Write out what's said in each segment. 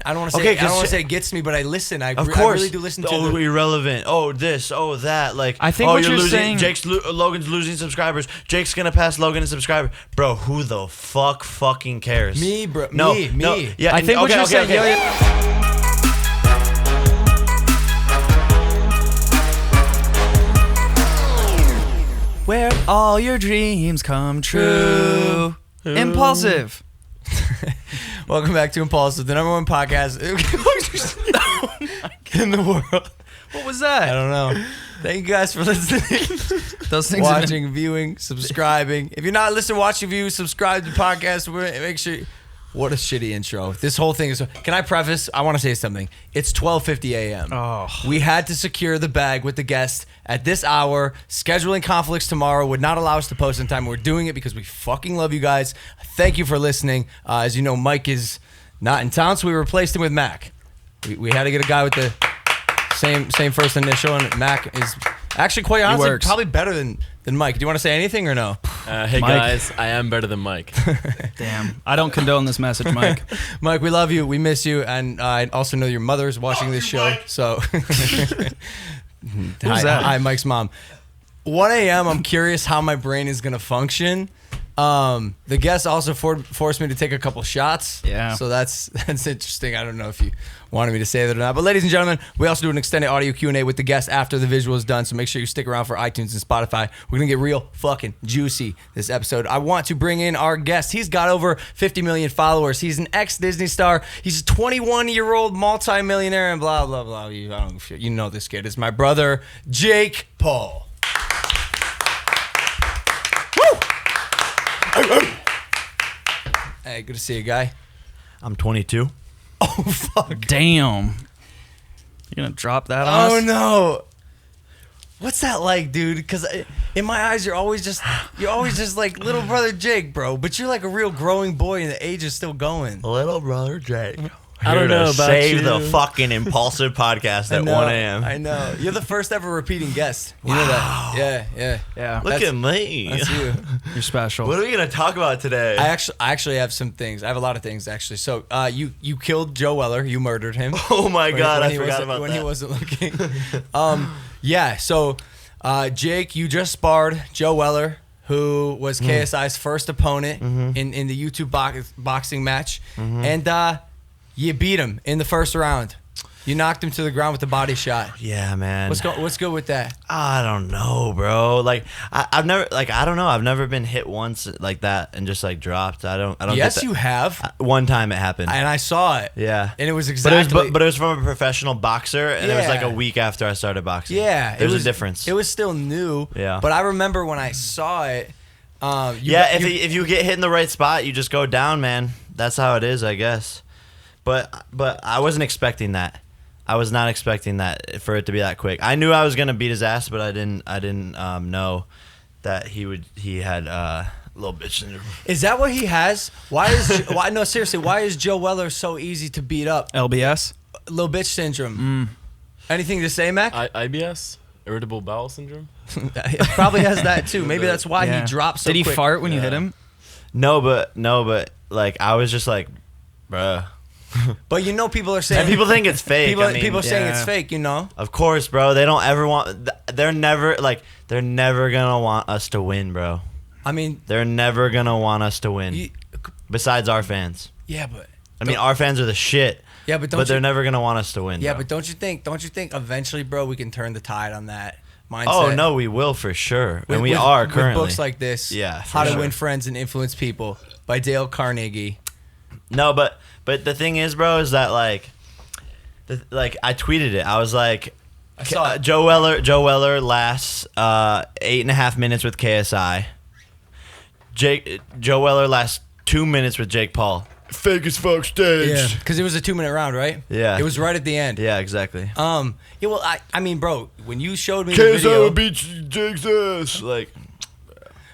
I don't want to say. I don't want to say it gets me, but I listen. I really do listen to. Oh, irrelevant. Oh, this. Oh, that. Like, I think what you're saying. Logan's losing subscribers. Jake's gonna pass Logan in subscribers. Bro, who the fucking cares? Me, bro. No, me. Yeah, I think what you're saying. Where all your dreams come true. Impulsive. Welcome back to Impulsive, the #1 podcast in the world. What was that? I don't know. Thank you guys for listening. Those things watching, viewing, subscribing. If you're not listening, watching, view, subscribe to the podcast. Make sure. What a shitty intro. This whole thing is. Can I preface? I want to say something. It's 12:50 a.m. Oh. We had to secure the bag with the guest at this hour. Scheduling conflicts tomorrow would not allow us to post in time. We're doing it because we fucking love you guys. Thank you for listening. As you know, Mike is not in town, so we replaced him with Mac. We had to get a guy with the same first initial, and Mac is actually quite honestly probably better than Mike. Do you want to say anything or no? Hey Mike. guys, I am better than Mike. Damn. I don't condone this message, Mike. Mike, we love you. We miss you. And I also know your mother's watching this show. Mike. So, Who's that? Hi, Mike's mom. 1 a.m., I'm curious how my brain is going to function. The guest also forced me to take a couple shots. Yeah. So that's interesting. I don't know if you wanted me to say that or not. But ladies and gentlemen, we also do an extended audio Q&A with the guest after the visual is done. So make sure you stick around for iTunes and Spotify. We're going to get real fucking juicy this episode. I want to bring in our guest. He's got over 50 million followers. He's an ex-Disney star. He's a 21-year-old multimillionaire and blah, blah, blah. You know this kid. It's my brother, Jake Paul. Hey, good to see you, guy. I'm 22. Oh, fuck. Damn. You're going to drop that on us? Oh, no. What's that like, dude? Because in my eyes, you're always just like little brother Jake, bro. But you're like a real growing boy, and the age is still going. Little brother Jake. I don't know about save you. the fucking Impulsive podcast at 1 a.m. I know. You're the first ever repeating guest. You know that? Yeah. Yeah. Look at me. That's you. You're special. What are we gonna talk about today? I actually have some things. I have a lot of things, actually. So you killed Joe Weller. You murdered him. Oh my God, I forgot about when that. he wasn't looking. Yeah. So Jake, you just sparred Joe Weller, who was KSI's first opponent in the YouTube boxing match, and you beat him in the first round. You knocked him to the ground with the body shot. Yeah, man. What's good with that? I don't know, bro. Like I've never, I don't know. I've never been hit once like that and just like dropped. I don't. Yes, get that. you have. One time it happened. And I saw it. Yeah. And it was exactly. But it was from a professional boxer, and it was like Yeah. a week after I started boxing. Yeah. There's a difference. It was still new. Yeah. But I remember when I saw it. If you get hit in the right spot, you just go down, man. That's how it is, I guess. But I wasn't expecting that. I was not expecting that for it to be that quick. I knew I was gonna beat his ass, but I didn't know that he had little bitch syndrome. Is that what he has? Why is Joe Weller so easy to beat up? LBS? Little bitch syndrome. Anything to say, Mac? IBS? Irritable bowel syndrome? It probably has that too. Maybe that's why he dropped so quick. Did he fart when you hit him? No, but like I was just like, bruh. But you know, people are saying And people think it's fake. People are saying it's fake. You know. Of course, bro. They don't ever want. They're never gonna want us to win, bro. I mean, they're never gonna want us to win. Besides our fans. Yeah, but I mean, our fans are the shit. Yeah, but they're never gonna want us to win. Yeah, bro. but don't you think eventually, bro, we can turn the tide on that mindset? Oh no, we will for sure, and we are currently. With books like this. Yeah, How to Win Friends and Influence People by Dale Carnegie. No, but the thing is, bro, is that like I tweeted it. I was like, I saw it. Joe Weller lasts 8.5 minutes with KSI. Joe Weller lasts 2 minutes with Jake Paul. Fake as fuck stage. Yeah, because it was a 2-minute round, right? Yeah. It was right at the end. Yeah, exactly. Yeah, well, I mean, bro, when you showed me the video, KSI would beat Jake's ass. Like,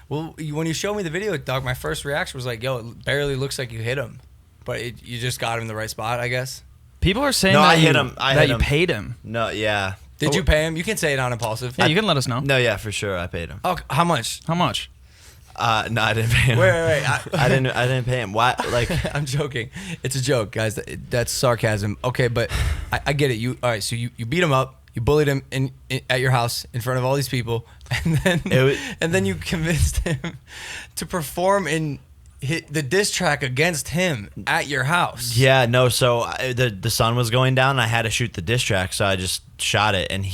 well, when you showed me the video, dog, my first reaction was like, yo, it barely looks like you hit him, but you just got him in the right spot, I guess. People are saying I that you paid him. No, yeah. Did you pay him? You can say it on Impulsive. Yeah, you can let us know. No, yeah, for sure. I paid him. Oh, how much? How much? No, I didn't pay him. Wait. I didn't pay him. Why? Like, I'm joking. It's a joke, guys. That's sarcasm. Okay, but I get it. All right. So you beat him up. You bullied him at your house in front of all these people, and then you convinced him to perform in the diss track against him at your house. yeah, no. So the sun was going down, and I had to shoot the diss track, so I just shot it, and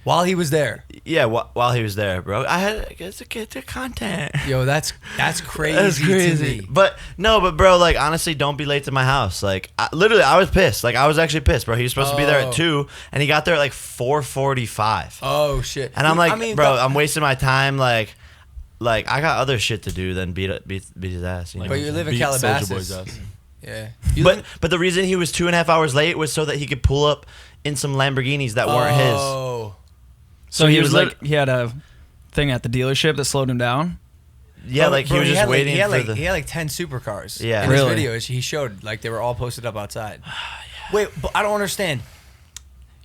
while he was there. Yeah, while he was there, bro. I had to get the content. Yo, that's crazy. That's crazy. To me. But bro, like, honestly, don't be late to my house. Like, literally, I was pissed. Like, I was actually pissed, bro. He was supposed to be there at 2, and he got there at like 4:45. Oh shit. And I'm like, bro, I'm wasting my time. Like I got other shit to do than beat his ass. You know? But you live in Beat Soulja Calabasas. Boy's ass. Yeah. But the reason he was 2.5 hours late was so that he could pull up in some Lamborghinis that weren't his. Oh. So he was like- he had a thing at the dealership that slowed him down. Yeah, like he was just waiting for the. He had like 10 supercars. Yeah. In Really? his video, he showed like they were all posted up outside. Wait, but I don't understand.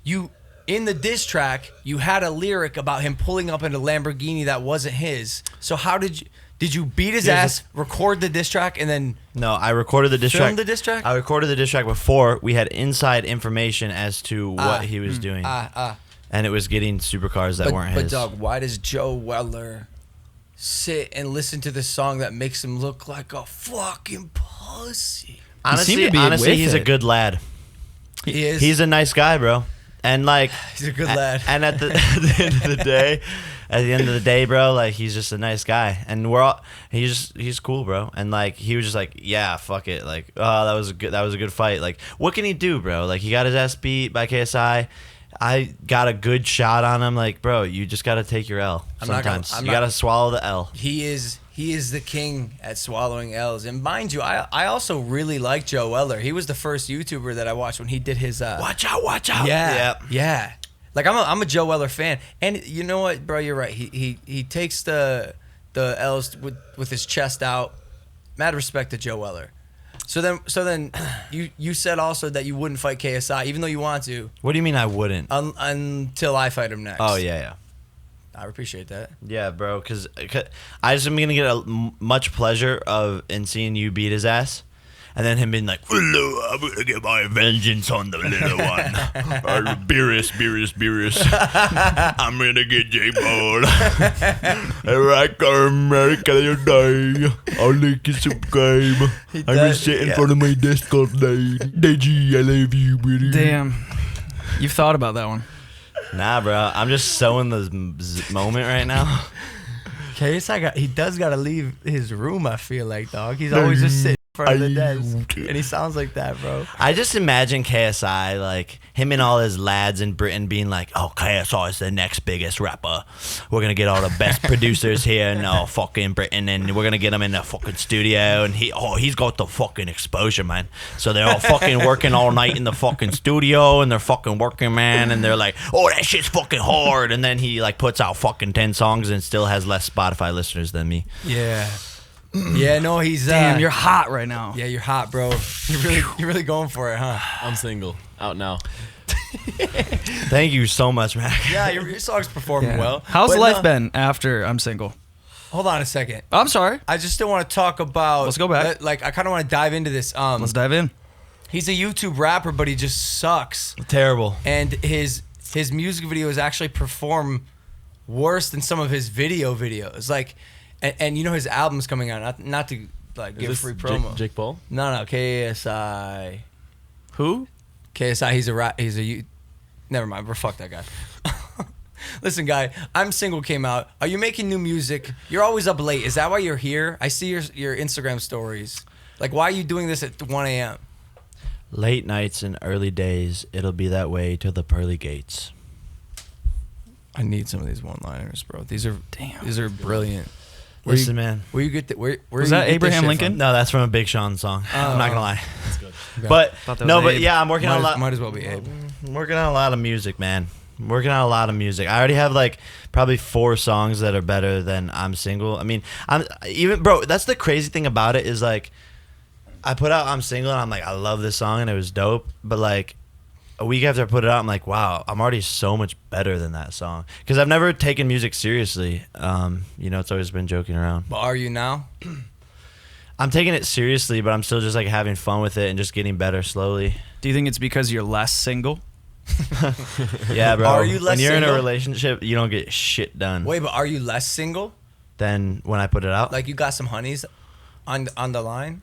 You in the diss track, you had a lyric about him pulling up in a Lamborghini that wasn't his. So how did you beat his ass, record the diss track, and then No, I recorded the diss track. film the diss track? I recorded the diss track before we had inside information as to what he was doing, and it was getting supercars that weren't his. But dog, why does Joe Weller sit and listen to the song that makes him look like a fucking pussy? seemed to be with Honestly, he's a it. good lad. He is. He's a nice guy, bro. And like, He's a good lad. And at the end of the day, bro, like, he's just a nice guy, and he's cool, bro. And like, he was just like, yeah, fuck it, like, oh, that was a good fight. Like, what can he do, bro? Like, he got his ass beat by KSI. I got a good shot on him. Like, bro, you just gotta take your L sometimes. You gotta swallow the L. He is the king at swallowing L's. And mind you, I also really like Joe Weller. He was the first YouTuber that I watched when he did his Watch out. Yeah. Like I'm a Joe Weller fan. And you know what, bro, you're right. He takes the L's with his chest out. Mad respect to Joe Weller. So then you said also that you wouldn't fight KSI even though you want to. What do you mean I wouldn't? Until I fight him next. Oh yeah. I appreciate that. Yeah, bro, because I just am going to get much pleasure in seeing you beat his ass. And then him being like, "Hello, I'm going to get my vengeance on the little one. Beerus. I'm going to get J-Ball. Alright, America, you die. I'll like you subscribe. I will sit in front of my desk all day. Deji, I love you, buddy." Damn. You've thought about that one. Nah, bro. I'm just so in the moment right now. KSI he does got to leave his room, I feel like, dog. He's always just sitting in front of the desk. And he sounds like that, bro. I just imagine KSI, like, him and all his lads in Britain being like, "Oh, KSI is the next biggest rapper. We're going to get all the best producers here in fucking Britain, and we're going to get him in the fucking studio, and he's got the fucking exposure, man." So they're all fucking working all night in the fucking studio, and they're fucking working, man, and they're like, "Oh, that shit's fucking hard." And then he, like, puts out fucking 10 songs and still has less Spotify listeners than me. Yeah. Yeah, no, he's Damn, you're hot right now. Yeah, you're hot, bro. You're really going for it, huh? I'm single. Out now. Thank you so much, Mac. Yeah, your song's performing Yeah. well. How's But life no, been after I'm single? Hold on a second. I'm sorry. I just still want to talk about. Let's go back. Like, I kind of want to dive into this. Let's dive in. He's a YouTube rapper, but he just sucks. Terrible. And his music videos actually perform worse than some of his videos. Like, and you know his album's coming out. Not to like give free promo. Jake Paul? No, KSI. Who? KSI. He's a. Never mind. Bro, fuck that guy. Listen, guy. I'm Single came out. Are you making new music? You're always up late. Is that why you're here? I see your Instagram stories. Like, why are you doing this at 1 a.m.? Late nights and early days, it'll be that way till the pearly gates. I need some of these one-liners, bro. These are brilliant. Listen, man. Where you get where Was you that get this Abraham shit Lincoln? from? No, that's from a Big Sean song. I'm not gonna lie. That's good. Okay. But Thought that no, was but Abe. yeah, I'm working on a lot. Might as well be Abe. I'm working on a lot of music, man. I'm working on a lot of music. I already have like probably 4 songs that are better than I'm Single. I mean, bro. That's the crazy thing about it is like, I put out I'm Single and I'm like, I love this song and it was dope, but like, a week after I put it out, I'm like, wow, I'm already so much better than that song. Because I've never taken music seriously. It's always been joking around. But are you now? I'm taking it seriously, but I'm still just like having fun with it and just getting better slowly. Do you think it's because you're less single? Yeah, bro. Are you less when you're in a single? relationship, you don't get shit done. Wait, but are you less single? Than when I put it out. Like you got some honeys on the line?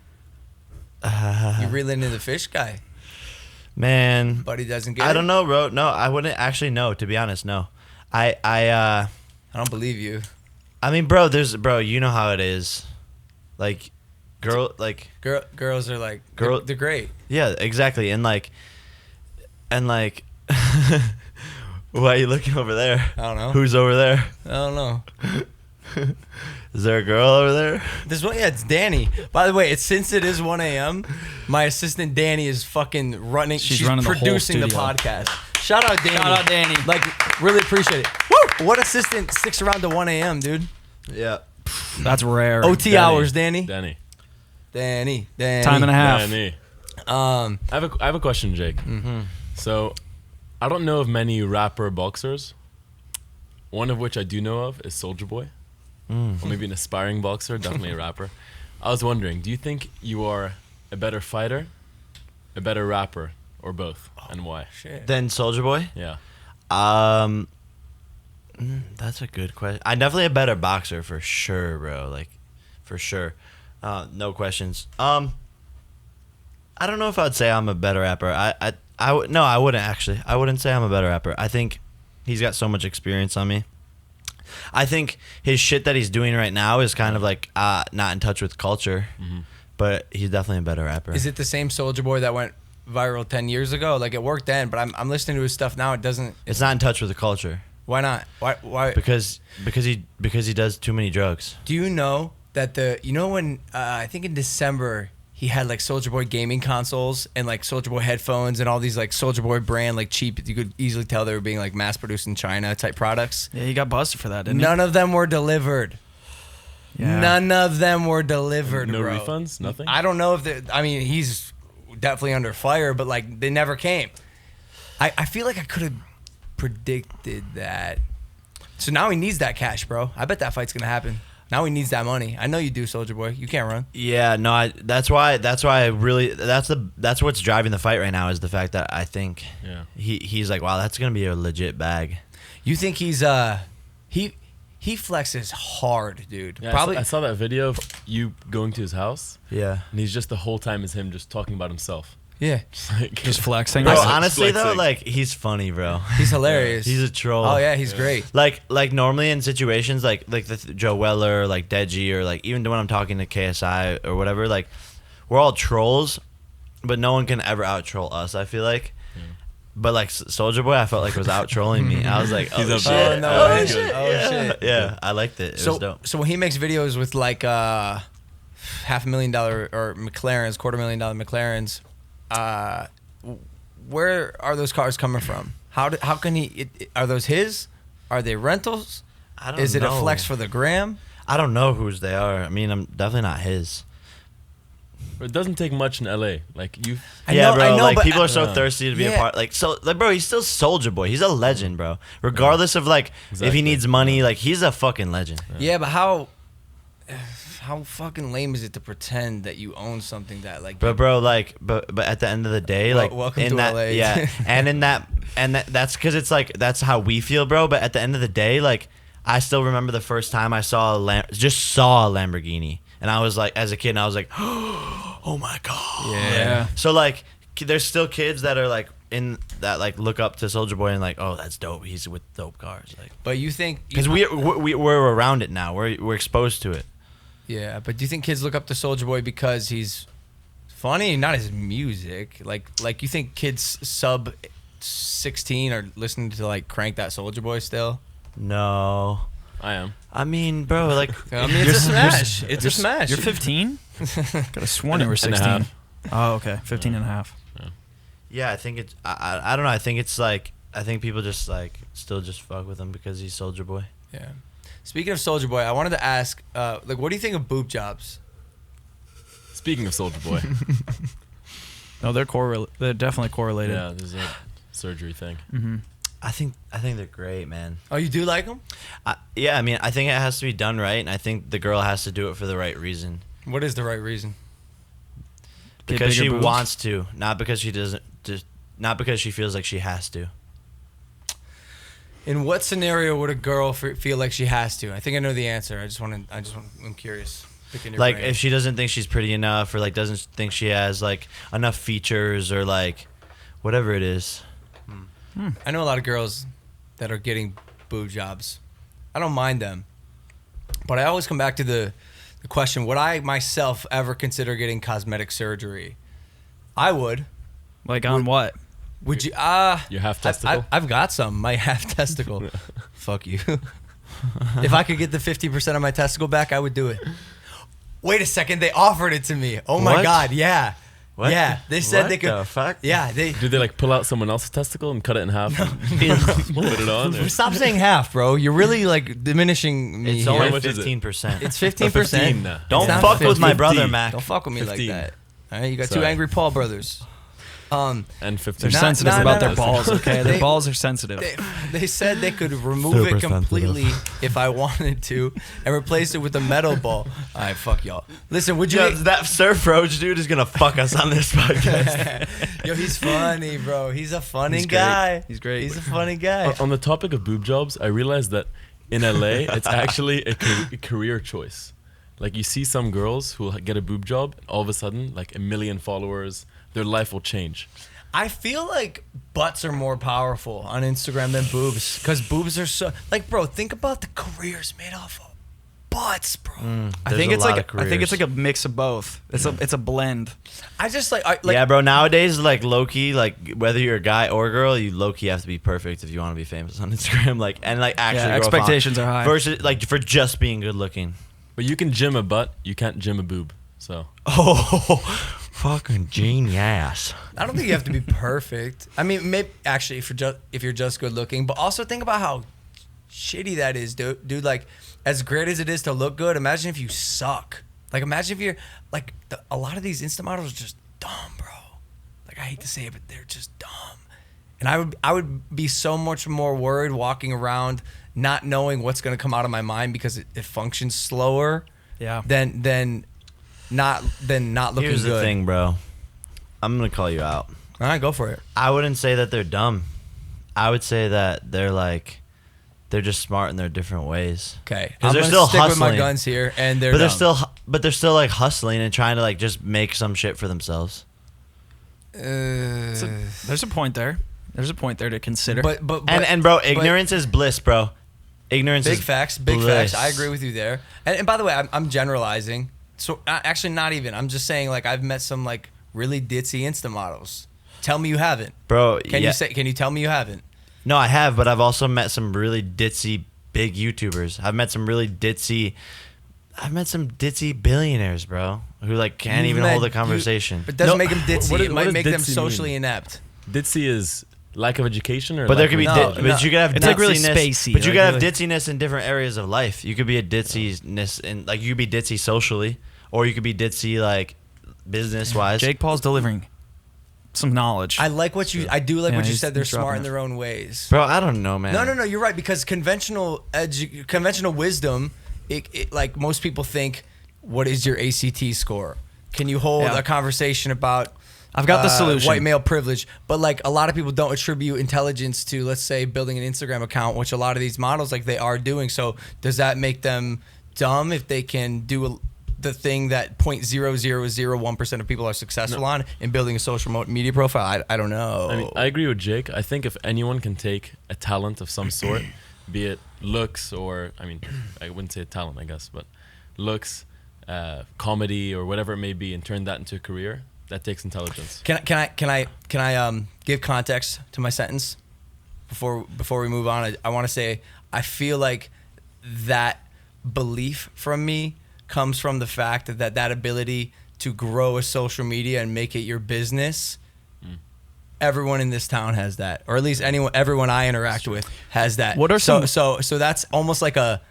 You reeling in the fish guy, Man, but he doesn't get I it? don't know, bro. No, I wouldn't actually know. To be honest, no. I don't believe you. I mean, bro, you know how it is. Like, girls are like, they're great. Yeah, exactly. And like, why are you looking over there? I don't know. Who's over there? I don't know. Is there a girl over there? This one, yeah, it's Danny. By the way, since it is 1 a.m., my assistant Danny is fucking running. She's running the whole producing the studio. podcast. Shout out Danny. Shout out Danny. Like, really appreciate it. Woo! What assistant sticks around to 1 a.m., dude? Yeah. That's rare. OT Danny. hours, Danny. Danny. Danny. Time and a half. Danny. I I have a question, Jake. Mm-hmm. So, I don't know of many rapper boxers. One of which I do know of is Soulja Boy. Or maybe an aspiring boxer, definitely a rapper. I was wondering, do you think you are a better fighter, a better rapper, or both, and why? Shit. Then Soulja Boy. Yeah. That's a good question. I'm definitely a better boxer for sure, bro. Like, for sure, no questions. I don't know if I'd say I'm a better rapper. No, I wouldn't actually. I wouldn't say I'm a better rapper. I think he's got so much experience on me. I think his shit that he's doing right now is kind of like not in touch with culture, but he's definitely a better rapper. Is it the same Soulja Boy that went viral 10 years ago? Like, it worked then, but I'm listening to his stuff now. It doesn't. It's not in touch with the culture. Why not? Why? Because he does too many drugs. Do you know that when I think in December he had like Soulja Boy gaming consoles and like Soulja Boy headphones and all these like Soulja Boy brand like cheap, you could easily tell they were being like mass produced in China type products. Yeah, he got busted for that, didn't he? None of them were delivered. Yeah. None of them were delivered, No bro. refunds? Nothing? I don't know if he's definitely under fire, but like they never came. I feel like I could have predicted that. So now he needs that cash, bro. I bet that fight's gonna happen. Now he needs that money. I know you do, Soulja Boy. You can't run. Yeah, no, that's why I really that's what's driving the fight right now is the fact that I think he's like, wow, that's gonna be a legit bag. You think he's he flexes hard, dude. Yeah, Probably. I saw that video of you going to his house, Yeah. and he's just the whole time is him just talking about himself. Yeah. Just flexing. Bro, Just honestly though, flexing. like he's funny, bro. He's hilarious. He's a troll. Oh yeah, he's great. Like normally in situations like the Joe Weller, like Deji, or like even when I'm talking to KSI or whatever, like we're all trolls, but no one can ever out troll us. I feel like. But like Soulja Boy, I felt like was out trolling me. I was like, oh He's a shit, bad- Oh, no oh way. shit, Oh, yeah. shit. Yeah, I liked it. It was dope. So when he makes videos with like $500,000 or McLarens, $250,000 McLarens, where are those cars coming from? How can he? Are those his? Are they rentals? I don't Is it know. a flex for the gram? I don't know whose they are. I mean, I'm definitely not his. But it doesn't take much in LA. Like you, I Yeah, know, bro. I know, like but people are so thirsty to be a Yeah. part. Like bro, he's still Soulja Boy. He's a legend, bro. Regardless of like if Exactly. he needs money, like he's a fucking legend. Yeah, but how fucking lame is it to pretend that you own something that like? But bro, like, but at the end of the day, Well, like, welcome in to that, LA. yeah, that's because it's like that's how we feel, bro. But at the end of the day, like, I still remember the first time I saw a Lamborghini, and I was like, as a kid, and I was like, oh my god, Yeah. So like, there's still kids that are like in that like look up to Soulja Boy and like, oh, that's dope. He's with dope cars, like, But you think because we're around it now. We're exposed to it. Yeah, but do you think kids look up to Soulja Boy because he's funny, not his music? Like you think kids sub 16 are listening to like Crank That Soulja Boy still? No, I am. I mean, bro, like, I mean, it's a smash. It's a smash. You're 15? Could have sworn you were And a 16. half. Oh, okay. 15 and a half. yeah, I think it's. I don't know. I think it's like I think people just like still just fuck with him because he's Soulja Boy. Yeah. Speaking of Soulja Boy, I wanted to ask, like, what do you think of boob jobs? Speaking of Soulja Boy, No, they're definitely correlated. yeah, there's a surgery thing? I think they're great, man. Oh, you do like them? Yeah, I mean, I think it has to be done right, and I think the girl has to do it for the right reason. What is the right reason? Because she boobs? wants to, not because she doesn't. Not because she feels like she has to. In what scenario would a girl feel like she has to? I think I know the answer. I'm curious. Picking your Like brain. if she doesn't think she's pretty enough, or like doesn't think she has like enough features, or like whatever it is. I know a lot of girls that are getting boob jobs. I don't mind them, but I always come back to the question: would I myself ever consider getting cosmetic surgery? I would. Like on what? Would you? Your half testicle? I've got some. My half testicle. Fuck you. If I could get the 50% of my testicle back, I would do it. Wait a second. They offered it to me. Oh my What? God. Yeah. What? Yeah. They said What they could. the fuck? Yeah. They. Do they like pull out someone else's testicle and cut it in half? And put it on? Or? Stop saying half, bro. You're really like diminishing me. It's here. only much is it? 15%. It's 15%. 15. Don't It's not fuck with 50. my brother, Mac. Don't fuck with me 15. like that. All right, you got two Sorry. angry Paul brothers. And 15. They're Not- sensitive no, about no, their no. balls. Okay, They- their balls are sensitive. They said they could remove Super it completely if I wanted to and replace it with a metal ball. All right, fuck y'all. Listen, would you? Yo, that Surf Roach dude is gonna fuck us on this podcast. Yo, he's funny, bro. He's a funny He's great. guy. He's great. He's a funny guy. On the topic of boob jobs, I realized that in LA, it's actually a career choice. Like you see some girls who get a boob job, all of a sudden, like 1 million followers, their life will change. I feel like butts are more powerful on Instagram than boobs because boobs are so like, bro. Think about the careers made off of butts, bro. I think it's like a mix of both. It's a blend. I just like yeah, bro. Nowadays, like low key, like whether you're a guy or a girl, you low key have to be perfect if you want to be famous on Instagram. Like and like actually, Yeah, grow a expectations following. are high. Versus like for just being good looking. But you can gym a butt, you can't gym a boob. So Oh, fucking genius. I don't think you have to be perfect. I mean, maybe actually if you're just good looking, but also think about how shitty that is, dude. Like, as great as it is to look good, imagine if you suck. Like, imagine if you're like a lot of these Insta models are just dumb, bro. Like, I hate to say it, but they're just dumb. And I would be so much more worried walking around not knowing what's gonna come out of my mind because it functions slower. Yeah. Than not looking Here's good. the thing, bro. I'm gonna call you out. All right, go for it. I wouldn't say that they're dumb. I would say that they're just smart in their different ways. Okay, 'Cause I'm they're gonna still stick with my hustling. guns here, and they're But they're dumb. still like hustling and trying to like just make some shit for themselves. There's a point there. There's a point there to consider. But And bro, ignorance is bliss, bro. Ignorance big is facts. bliss. I agree with you there. And by the way, I'm generalizing. So actually, not even. I'm just saying like I've met some like really ditzy Insta models. Tell me you haven't, Bro, Can you tell me you haven't? No, I have, but I've also met some really ditzy big YouTubers. I've met some ditzy billionaires, bro, who like can't You've even met- hold a conversation. But it doesn't No, make them ditzy. what It might does make them ditzy socially mean? inept. ditzy is lack of education, or But there lack could be, of No, but you could have It's like really ditziness- spacey, But you like could have really- ditziness in different areas of life. You could be a ditziness in like you could be ditzy socially, or you could be ditzy like business wise. Jake Paul's delivering some knowledge. I like what you. I do like Yeah, what you he's- said. They're he's smart dropping in it. their own ways. Bro, I don't know, man. No, you're right because conventional wisdom, it like most people think, what is your ACT score? Can you hold Yeah. a conversation about? I've got the solution. White male privilege, but like a lot of people don't attribute intelligence to, let's say, building an Instagram account, which a lot of these models like they are doing. So does that make them dumb if they can do the thing that 0.0001% of people are successful on in building a social media profile? I don't know. I mean, I agree with Jake. I think if anyone can take a talent of some sort, be it looks or, I mean, I wouldn't say talent, I guess, but looks, comedy or whatever it may be, and turn that into a career, that takes intelligence. Can I give context to my sentence before we move on? I want to say I feel like that belief from me comes from the fact that ability to grow a social media and make it your business. Everyone in this town has that, or at least everyone I interact with has that. What are so some- so that's almost like a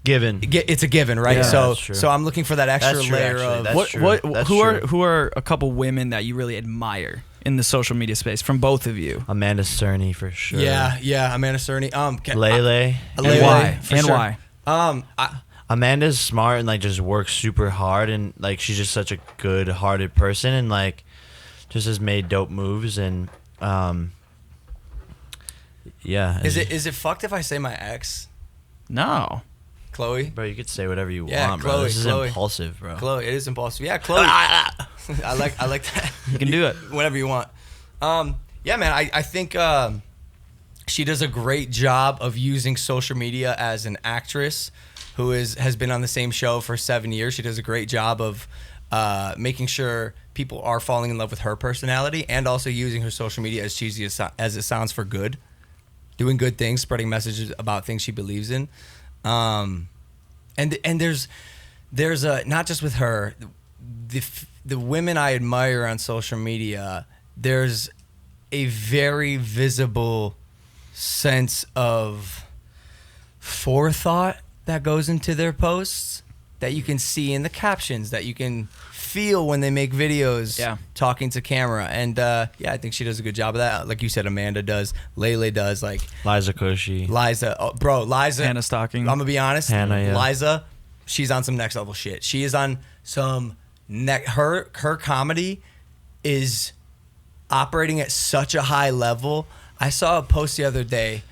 Given. it's a given, right? Yeah, so that's true. so I'm looking for that extra That's true, layer actually. of That's what true. what That's who true. are a couple women that you really admire in the social media space from both of you? Amanda Cerny for sure. Yeah, Amanda Cerny. Lele. And why? And why? Amanda's smart and like just works super hard, and like she's just such a good-hearted person, and like just has made dope moves, and yeah. Is it fucked if I say my ex, No. Chloe? Bro, you could say whatever you Yeah, want, bro. Chloe, This is Chloe. impulsive, bro. Chloe, it is impulsive. Yeah, Chloe. I like that. You can do it. Whenever you want. Yeah, man. I think she does a great job of using social media as an actress who has been on the same show for 7 years. She does a great job of making sure people are falling in love with her personality, and also using her social media, as cheesy as it sounds, for good, doing good things, spreading messages about things she believes in. And there's not just with her, the women I admire on social media, there's a very visible sense of forethought that goes into their posts, that you can see in the captions, that you can feel when they make videos talking to camera. And I think she does a good job of that. Like you said, Amanda does, Lele does, like Liza Koshy. Liza. Hannah Stocking. I'm gonna be honest. Hannah, yeah. Liza, she's on some next level shit. She is on some her comedy is operating at such a high level. I saw a post the other day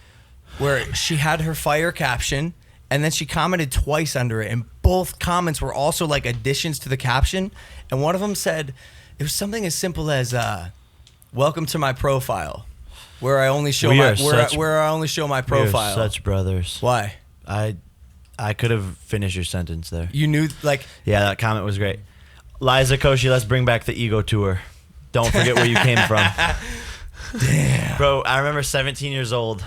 where she had her fire caption, and then she commented twice under it, and both comments were also like additions to the caption. And one of them said, it was something as simple as "Welcome to my profile," where I only show my profile. We are such brothers. Why? I could have finished your sentence there. You knew, like, Yeah, that comment was great. Liza Koshy, let's bring back the ego tour. Don't forget where you came from. damn, Bro, I remember 17 years old.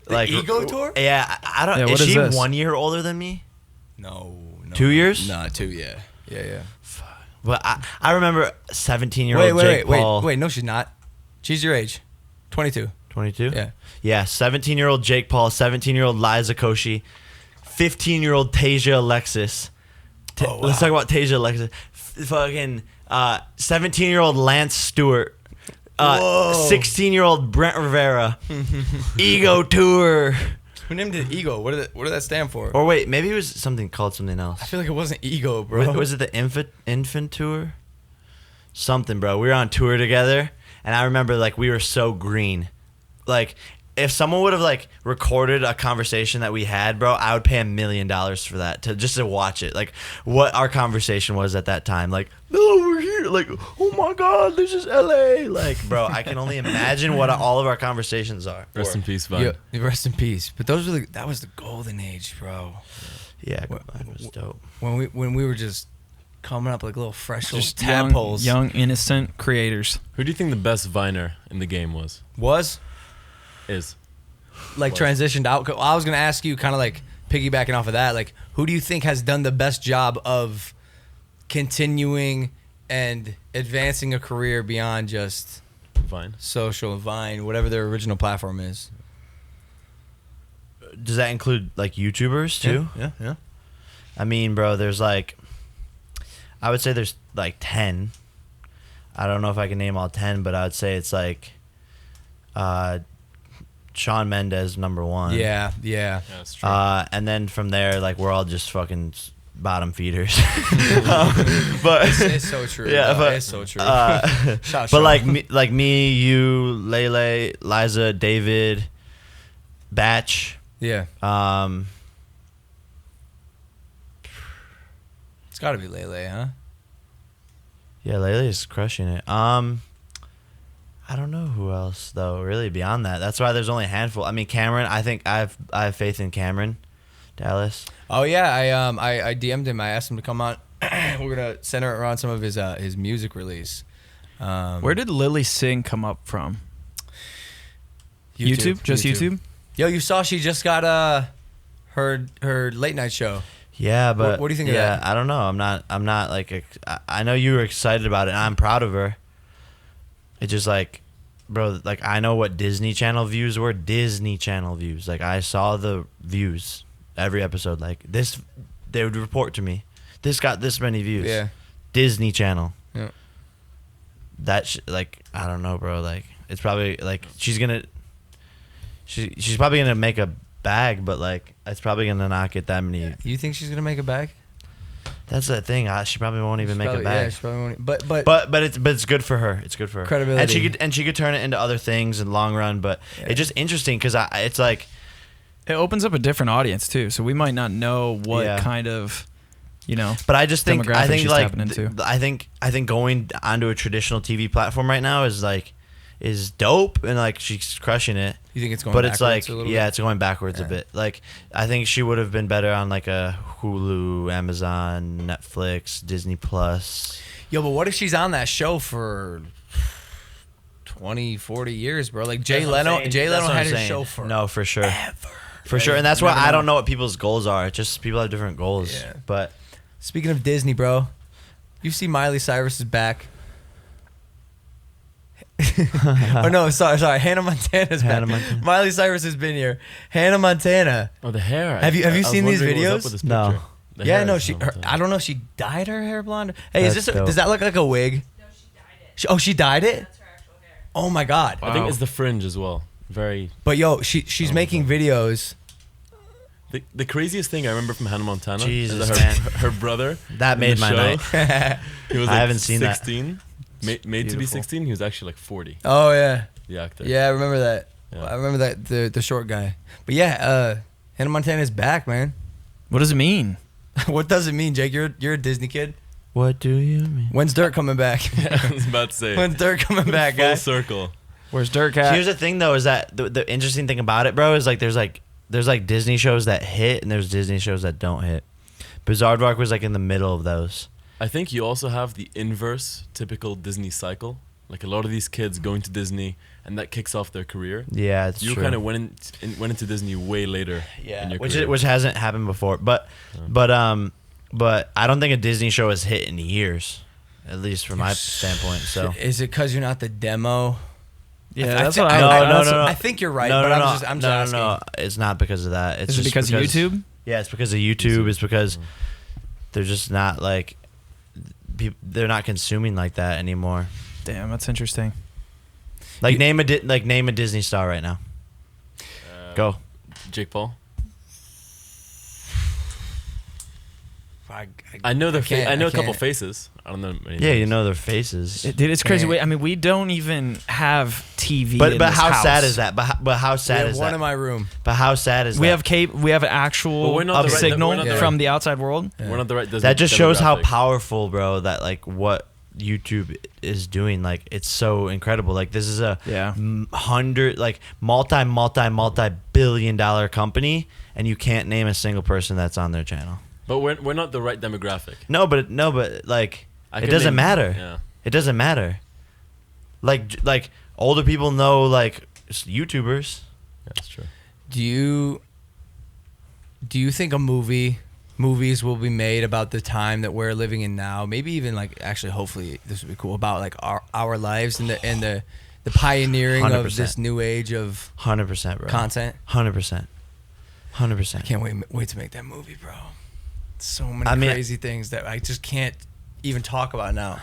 the ego tour? Yeah, I don't. Yeah, is what is she this? 1 year older than me? No. 2 years? Nah, 2. Yeah. But I remember 17-year-old Jake Paul. Wait. No, she's not. She's your age. 22. 22? Yeah. Yeah, 17-year-old Jake Paul, 17-year-old Liza Koshy, 15-year-old Tasia Alexis. Oh, wow. Let's talk about Tasia Alexis. Fucking 17-year-old Lance Stewart. 16-year-old Brent Rivera. Ego tour. Who named it ego? What did that stand for? Or wait, maybe it was called something I else. feel like it wasn't ego, bro. Was it the infant tour? Something, bro. We were on tour together, and I remember like we were so green. Like if someone would have like recorded a conversation that we had, bro, I would pay $1 million for that to watch it. Like what our conversation was at that time. Like, no, we're here. Like, oh my God, this is LA. Like, bro, I can only imagine what all of our conversations are. Rest in peace, Vine. Yeah, rest in peace. But that was the golden age, bro. Yeah, it was dope. When we were just coming up like little fresh little Just tadpoles. young, innocent creators. Who do you think the best Viner in the game was? Is Like transitioned out. Well, I was gonna ask you, kind of like piggybacking off of that, like who do you think has done the best job of continuing and advancing a career beyond just Vine? social, Vine, whatever their original platform is? Does that include like YouTubers too? Yeah. I mean, bro, there's like, I would say there's like 10. I don't know if I can name all 10, but I would say it's like Shawn Mendes, number 1. Yeah. Yeah, that's true. And then from there, like, we're all just fucking bottom feeders. But It's so true. Yeah, bro. but, It's so true. but like me, you, Lele, Liza, David, Batch. yeah, Um, it's got to be Lele, huh? yeah, Lele is crushing it. I don't know who else though. Really beyond that, that's why there's only a handful. I mean, Cameron. I think I have faith in Cameron, Dallas. Oh yeah, I DM'd him. I asked him to come on. We're gonna center it around some of his music release. Where did Lily Singh come up from? YouTube? Just YouTube? Yo, you saw she just got her late night show. Yeah, but What do you think of that? I don't know. I'm not like I know you were excited about it, and I'm proud of her. It's just like, bro, like I know what Disney Channel views were. Disney Channel views. Like I saw the views every episode. Like this, they would report to me. This got this many views. Yeah. Disney Channel. Yeah. like I don't know, bro. Like it's probably like she's probably gonna make a bag, but like it's probably gonna not get that many. You think she's gonna make a bag? That's the thing. She probably won't even make a bag. Yeah, she probably won't. But it's good for her. It's good for her. Credibility. And she could turn it into other things in the long run. But it's just interesting because it's like it opens up a different audience too. So we might not know what kind of, But I just think demographic she's like tapping into. I think going onto a traditional TV platform right now is dope, and like she's crushing it. You think it's going? But it's like a little bit? it's going backwards a bit. Like I think she would have been better on like a Hulu, Amazon, Netflix, Disney Plus. Yo, but what if she's on that show for 20, 40 years, bro? Like Jay Leno had his show for for sure. For sure, and that's why I don't know what people's goals are. It's just people have different goals. Yeah. But speaking of Disney, bro, you see Miley Cyrus is back. Oh no, sorry. Hannah Montana's back. Miley Cyrus has been here. Hannah Montana. Oh, the hair. Have you seen these videos? With this No. picture. Yeah, no. I don't know. If she dyed her hair blonde. Hey, Does that look like a wig? No, she dyed it. She dyed it. That's her actual hair. Oh my god. I think it's the fringe as well. Very. But yo, she's making videos. The craziest thing I remember from Hannah Montana Jesus, is that her brother. that in made the my show, night. He was I like haven't seen that. 16, made to be 16. He was actually like 40. Oh yeah. The actor. Yeah, I remember that. Yeah. I remember that the short guy. But yeah, Hannah Montana's back, man. What does it mean? What does it mean, Jake? You're a Disney kid. What do you mean? When's Dirk coming back? I was about to say. When's Dirk coming back, Full guys? circle. Where's Dirk at? Here's the thing though, is that the interesting thing about it, bro, is like there's like Disney shows that hit and there's Disney shows that don't hit. Bizarre was like in the middle of those. I think you also have the inverse typical Disney cycle. Like a lot of these kids going to Disney, and that kicks off their career. Yeah, it's You true. kind of went into Disney way later. In your career. which hasn't happened before. But I don't think a Disney show has hit in years, at least from my standpoint. So Is it because you're not the demo? Yeah, I that's thi- what I- I. I- no. I think you're right, No, but no, I'm just asking. No, it's not because of that. It's Is it just because of YouTube? Yeah, it's because of YouTube. It's because they're just not like they're not consuming like that anymore. Damn, that's interesting. Like name a Disney star right now. Go. Jake Paul. I know their can't- I know I a couple can't. faces. I don't know. Many Yeah, you names. know their faces. Dude, it's crazy. Man. Wait, I mean, we don't even have TV. But in but this how house. sad is that? But how We sad have is one that? in my room. But how sad is We that? have cable. We have an But actual we're not the right- signal we're not the from right- the outside world. We're not the right. That just shows how demographic. powerful, bro. That like what YouTube is doing. Like it's so incredible. Like this is a Yeah. multi-billion-dollar company, and you can't name a single person that's on their channel. But we're not the right demographic. No, but like I it could doesn't name- matter. Yeah. It doesn't matter. Like older people know like YouTubers. Yeah, that's true. Do you think movies will be made about the time that we're living in now? Maybe even like actually, hopefully, this would be cool about like our lives and the pioneering of 100%. this new age of 100%, bro. content. 100%. 100%. I can't wait to make that movie, bro. So many crazy things that I just can't even talk about now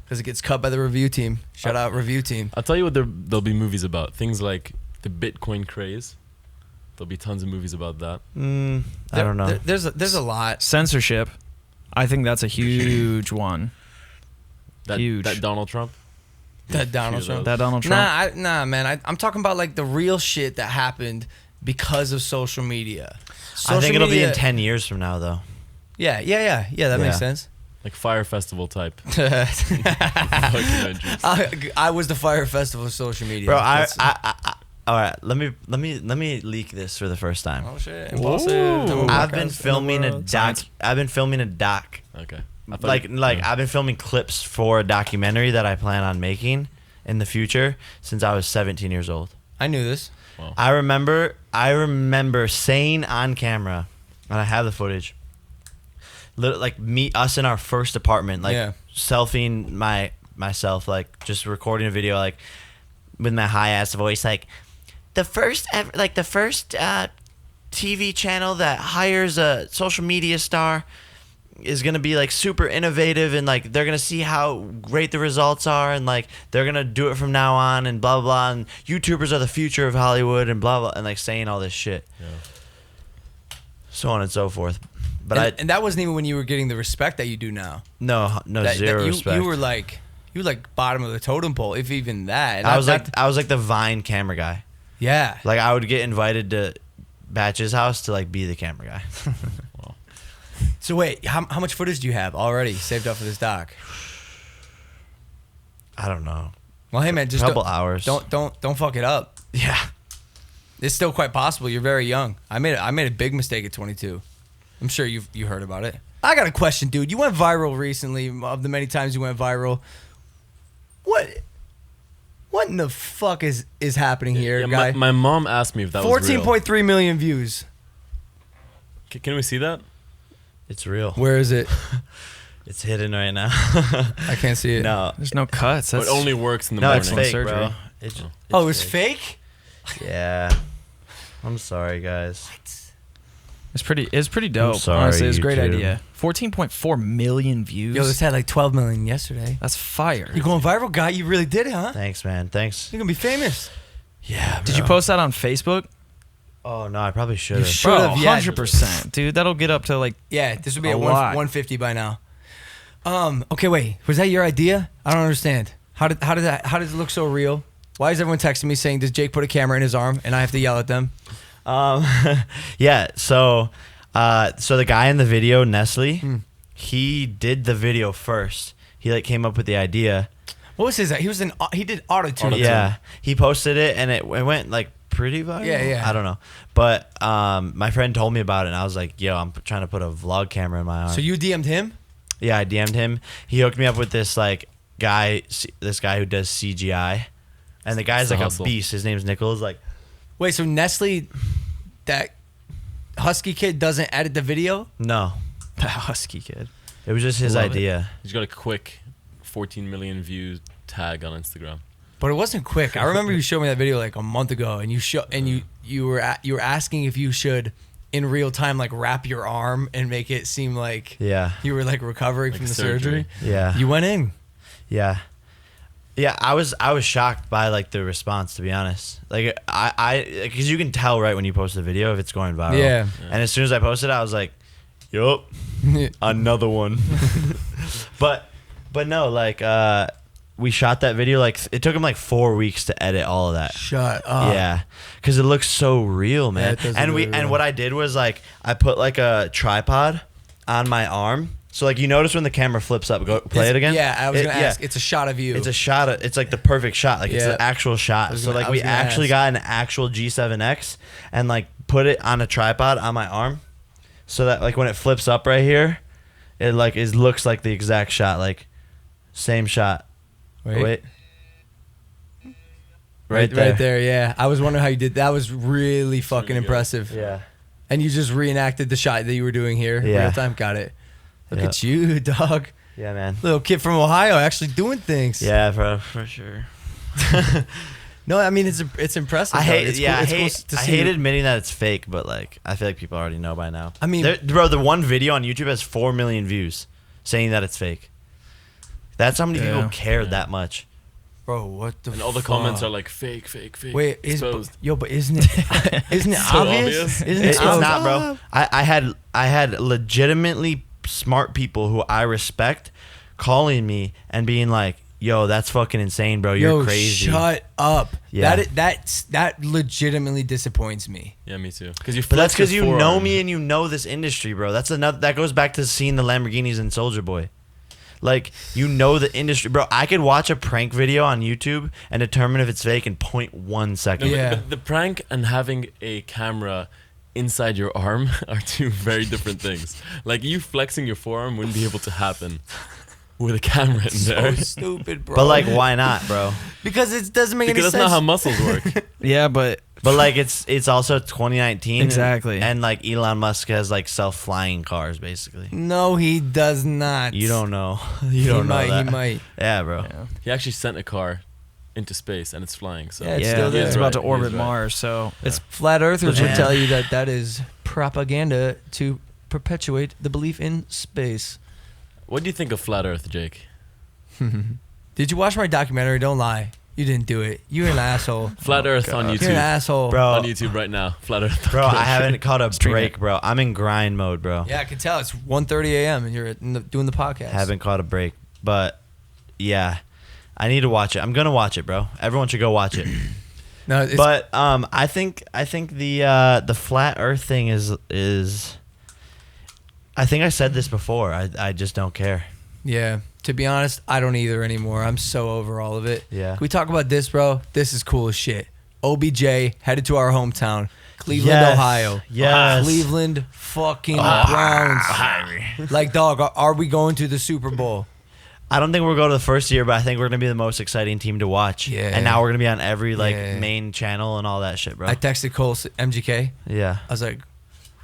because it gets cut by the review team. Shout out review team. I'll tell you what there'll be movies about. Things like the Bitcoin craze. There'll be tons of movies about that. I don't know. There's a lot. Censorship. I think that's a huge one. Huge. That Donald Trump. That Donald Trump. That Donald Trump. Nah, man. I'm talking about like the real shit that happened because of social media. I think it'll be in media- 10 years from now, though. Yeah. That makes sense. Like Fire Festival type. documentaries. I was the Fire Festival of social media. Bro, That's- all right, let me leak this for the first time. Oh shit! Impulsive. I've been filming a doc. Science. I've been filming a doc. Okay. I've been filming clips for a documentary that I plan on making in the future since I was 17 years old. I knew this. Wow. I remember saying on camera, and I have the footage. Like us in our first apartment, like Yeah. selfieing myself, like just recording a video, like with my high ass voice, like the first TV channel that hires a social media star is gonna be like super innovative, and like they're gonna see how great the results are, and like they're gonna do it from now on, and blah blah, and YouTubers are the future of Hollywood, and blah blah, and like saying all this shit, so on and so forth. But and that wasn't even when you were getting the respect that you do now. no zero respect. You were like bottom of the totem pole, if even that. And I was like the Vine camera guy. yeah. Like I would get invited to Batch's house to like be the camera guy. So wait, how much footage do you have already saved up for this doc? I don't know. Well, hey man, just a couple hours. Don't fuck it up. Yeah. It's still quite possible. You're very young. I made a big mistake at 22. I'm sure you heard about it. I got a question, dude. You went viral recently. Of the many times you went viral, what in the fuck is happening here, guy? My mom asked me if that was real. 14.3 million views. Can we see that? It's real. Where is it? It's hidden right now. I can't see it. No. There's no cuts. But it only works in the No, morning. it's fake, surgery. bro. It's Oh, it was fake? Yeah. I'm sorry, guys. It's pretty dope. sorry, Honestly, it's a great YouTube. idea. 14.4 million views. Yo, this had like 12 million yesterday. That's fire. You're going viral, guy. You really did it, huh? Thanks, man. Thanks. You're gonna be famous. Yeah, bro. Did you post that on Facebook? Oh, no, I probably should You have. should Bro, have, yeah. 100%. Dude, that'll get up to like... Yeah, this would be A at lot. 150 by now. Okay, wait. Was that your idea? I don't understand. How does it look so real? Why is everyone texting me saying, does Jake put a camera in his arm and I have to yell at them? Yeah, so the guy in the video, Nestle, he did the video first. He like came up with the idea. What was his? He did auto-tune. Yeah, he posted it and it went like pretty viral. Yeah. I don't know, but my friend told me about it and I was like, yo, I'm trying to put a vlog camera in my arm. So you DM'd him? Yeah, I DM'd him. He hooked me up with this like guy who does CGI, and the guy's It's a like hustle. a beast. His name's Nichols. Like, Wait, so Nestle, that husky kid, doesn't edit the video? no, That husky kid. it was just his Love it. idea. He's got a quick 14 million view tag on Instagram. But it wasn't quick. I remember you showed me that video like a month ago, and you were asking if you should in real time like wrap your arm and make it seem like Yeah, you were like recovering Like from the surgery. surgery. yeah, You went in. yeah. I was shocked by like the response, to be honest. Like because you can tell right when you post the video if it's going viral. Yeah. And as soon as I posted it, I was like, yup, another one. but no, like we shot that video like it took him like 4 weeks to edit all of that. Shut up. Yeah, because it looks so real, man. it does and look we really real. and what I did was like I put like a tripod on my arm. So like you notice when the camera flips up, go play it again. Yeah, I was gonna ask. It's a shot of you. It's a shot. It's like the perfect shot. Like it's Yeah. the actual shot. So like I we was gonna actually ask. got an actual G7X and like put it on a tripod on my arm, so that like when it flips up right here, it like looks like the exact shot. Like same shot. Wait. Right there. Yeah, I was wondering how you did. That was really fucking really good. impressive. Yeah. And you just reenacted the shot that you were doing here. Yeah. Real time. Got it. Look Yeah. at you, dog. Yeah, man. Little kid from Ohio actually doing things. Yeah, bro, for sure. No, I mean it's impressive. I though. hate. It's Yeah, cool- I it's cool hate. to I see hate you- admitting that it's fake, but like I feel like people already know by now. I mean- bro, the one video on YouTube has 4 million views, saying that it's fake. That's how many Yeah. people care that much. Bro, what the? And all the comments are like fake. Wait, exposed. but isn't it? Isn't it So obvious? obvious. Isn't It's obvious? not, bro. I had legitimately smart people who I respect calling me and being like, "Yo, that's fucking insane, bro. You're Yo, crazy." shut up. Yeah. That legitimately disappoints me. Yeah, me too. Because you. But that's flex because your you know forearm. me and you know this industry, bro. That's another. That goes back to seeing the Lamborghinis in Soldier Boy. Like, you know the industry, bro. I could watch a prank video on YouTube and determine if it's fake in 0.1 No, second. but Yeah. the prank and having a camera inside your arm are two very different things. Like you flexing your forearm wouldn't be able to happen with a camera in So there. stupid, bro. But like, why not, bro? because it doesn't make Because any that's sense. not how muscles work. Yeah, but But like, it's also 2019. Exactly. And like, Elon Musk has like self-flying cars, basically. No, he does not. You don't know. You He don't know might. that. He might. Yeah, bro. yeah, He actually sent a car into space and it's flying. So Yeah, it's yeah, still there. it's about to Right, he is orbit right. Mars, so it's Flat earthers Yeah. would tell you that is propaganda to perpetuate the belief in space. What do you think of flat Earth, Jake? Did you watch my documentary? Don't lie. You didn't do it. You're an asshole. Flat Earth on YouTube. You're an asshole. Bro. On YouTube right now. Flat Earth. Bro, I haven't caught a Stream break, it. bro. I'm in grind mode, bro. Yeah, I can tell. It's 1:30 a.m. and you're doing the podcast. Haven't caught a break, but yeah, I need to watch it. I'm gonna watch it, bro. Everyone should go watch it. No, it's, But I think the flat Earth thing is. I think I said this before. I just don't care. yeah. To be honest, I don't either anymore. I'm so over all of it. Yeah. Can we talk about this, bro? This is cool as shit. OBJ headed to our hometown, Cleveland, Yes. Ohio. Yes. Cleveland fucking Browns. Like, dog, are we going to the Super Bowl? I don't think we'll go to the first year, but I think we're gonna be the most exciting team to watch. Yeah. And now we're gonna be on every Yeah. main channel and all that shit, bro. I texted Cole MGK. Yeah. I was like,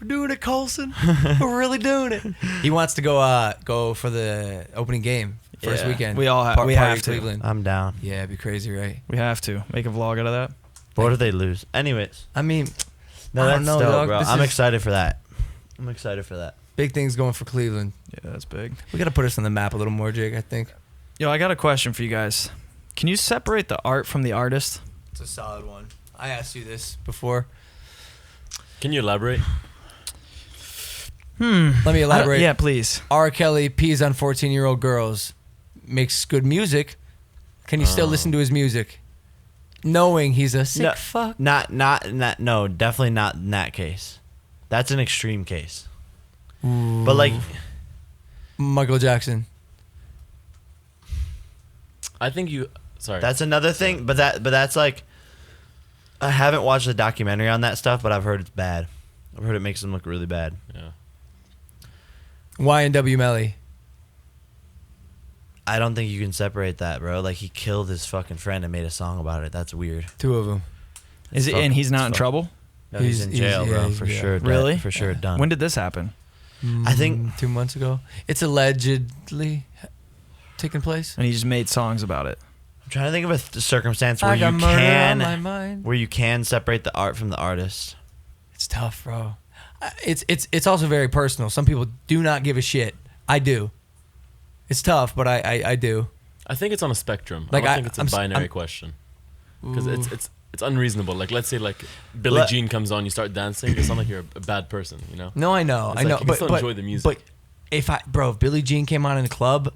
"We're doing it, Colson. We're really doing it." He wants to go for the opening game first Yeah. weekend. We all we Party have to. Cleveland. I'm down. Yeah, it'd be crazy, right? We have to make a vlog out of that. But what if they lose? Anyways. I mean, No, I that's don't know, dope, dog. bro. This I'm is- excited for that. I'm excited for that. big things going for Cleveland. Yeah, that's big. We got to put us on the map a little more, Jake, I think. Yo, I got a question for you guys. Can you separate the art from the artist? It's a solid one. I asked you this before. Can you elaborate? Let me elaborate. Yeah, please. R. Kelly pees on 14-year-old girls, makes good music. Can you still listen to his music? Knowing he's a sick No, fuck. Not, no, definitely not in that case. That's an extreme case. But like, Michael Jackson. I think you. Sorry. that's another thing. But that's like, I haven't watched the documentary on that stuff, but I've heard it's bad. I've heard it makes them look really bad. Yeah. YNW Melly. I don't think you can separate that, bro. Like, he killed his fucking friend and made a song about it. That's weird. Two of them. Is it? fuck- And he's not in fuck. trouble. No, he's in jail, yeah, bro. he's- For yeah. sure. Really? For sure. Done. When did this happen? I think- 2 months ago. It's allegedly taking place. And he just made songs about it. I'm trying to think of a circumstance where I got you murder on my can, mind. where you can separate the art from the artist. It's tough, bro. It's also very personal. Some people do not give a shit. I do. It's tough, but I do. I think it's on a spectrum. Like, I don't think it's a I'm- binary I'm- question. Because Ooh. it's unreasonable. Like, let's say like Billie Let- Jean comes on, you start dancing. It's not like you're a bad person, you know. No, I know, It's I like know, you can but still enjoy the music. But if Billie Jean came on in a club,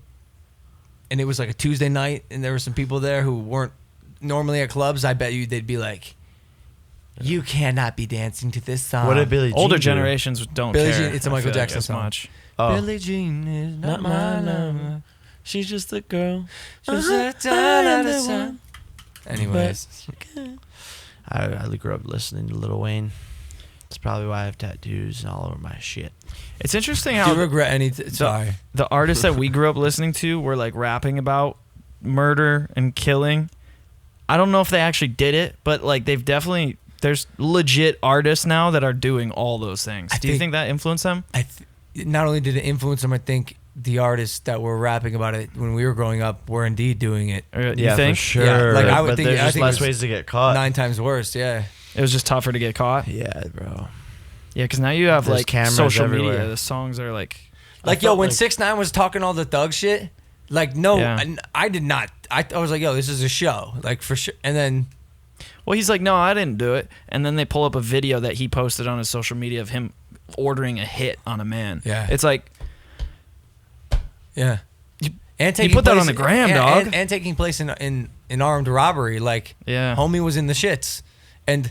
and it was like a Tuesday night, and there were some people there who weren't normally at clubs, I bet you they'd be like, "You cannot be dancing to this song." What did Billie Jean Older do? generations don't Billie care. Jean- it's a I Michael feel like Jackson as song. much. Oh. Billie Jean is not Not my my lover. She's just a girl. She's a done out of sun. Anyways, I grew up listening to Lil Wayne. That's probably why I have tattoos all over my shit. It's interesting do how you regret anything? Sorry. the artists that we grew up listening to were like rapping about murder and killing. I don't know if they actually did it, but like there's legit artists now that are doing all those things. Do you think that influenced them? Not only did it influence them, I think the artists that were rapping about it when we were growing up were indeed doing it. Or you Yeah, think for sure. Yeah, like, I would but think- there's I just think less it was ways to get caught. 9 times worse? Yeah. it was just tougher to get caught? Yeah, bro. Yeah, because now you have There's like cameras social everywhere. media. The songs are like Like, I felt when like- 6ix9ine was talking all the thug shit, like, no, Yeah. I did not. I was like, yo, this is a show, like, for sure. And then, well, he's like, no, I didn't do it. And then they pull up a video that he posted on his social media of him ordering a hit on a man. Yeah. It's like, yeah, and he put that on the gram, dog. and taking place in armed robbery. Like, yeah. homie was in the shits, and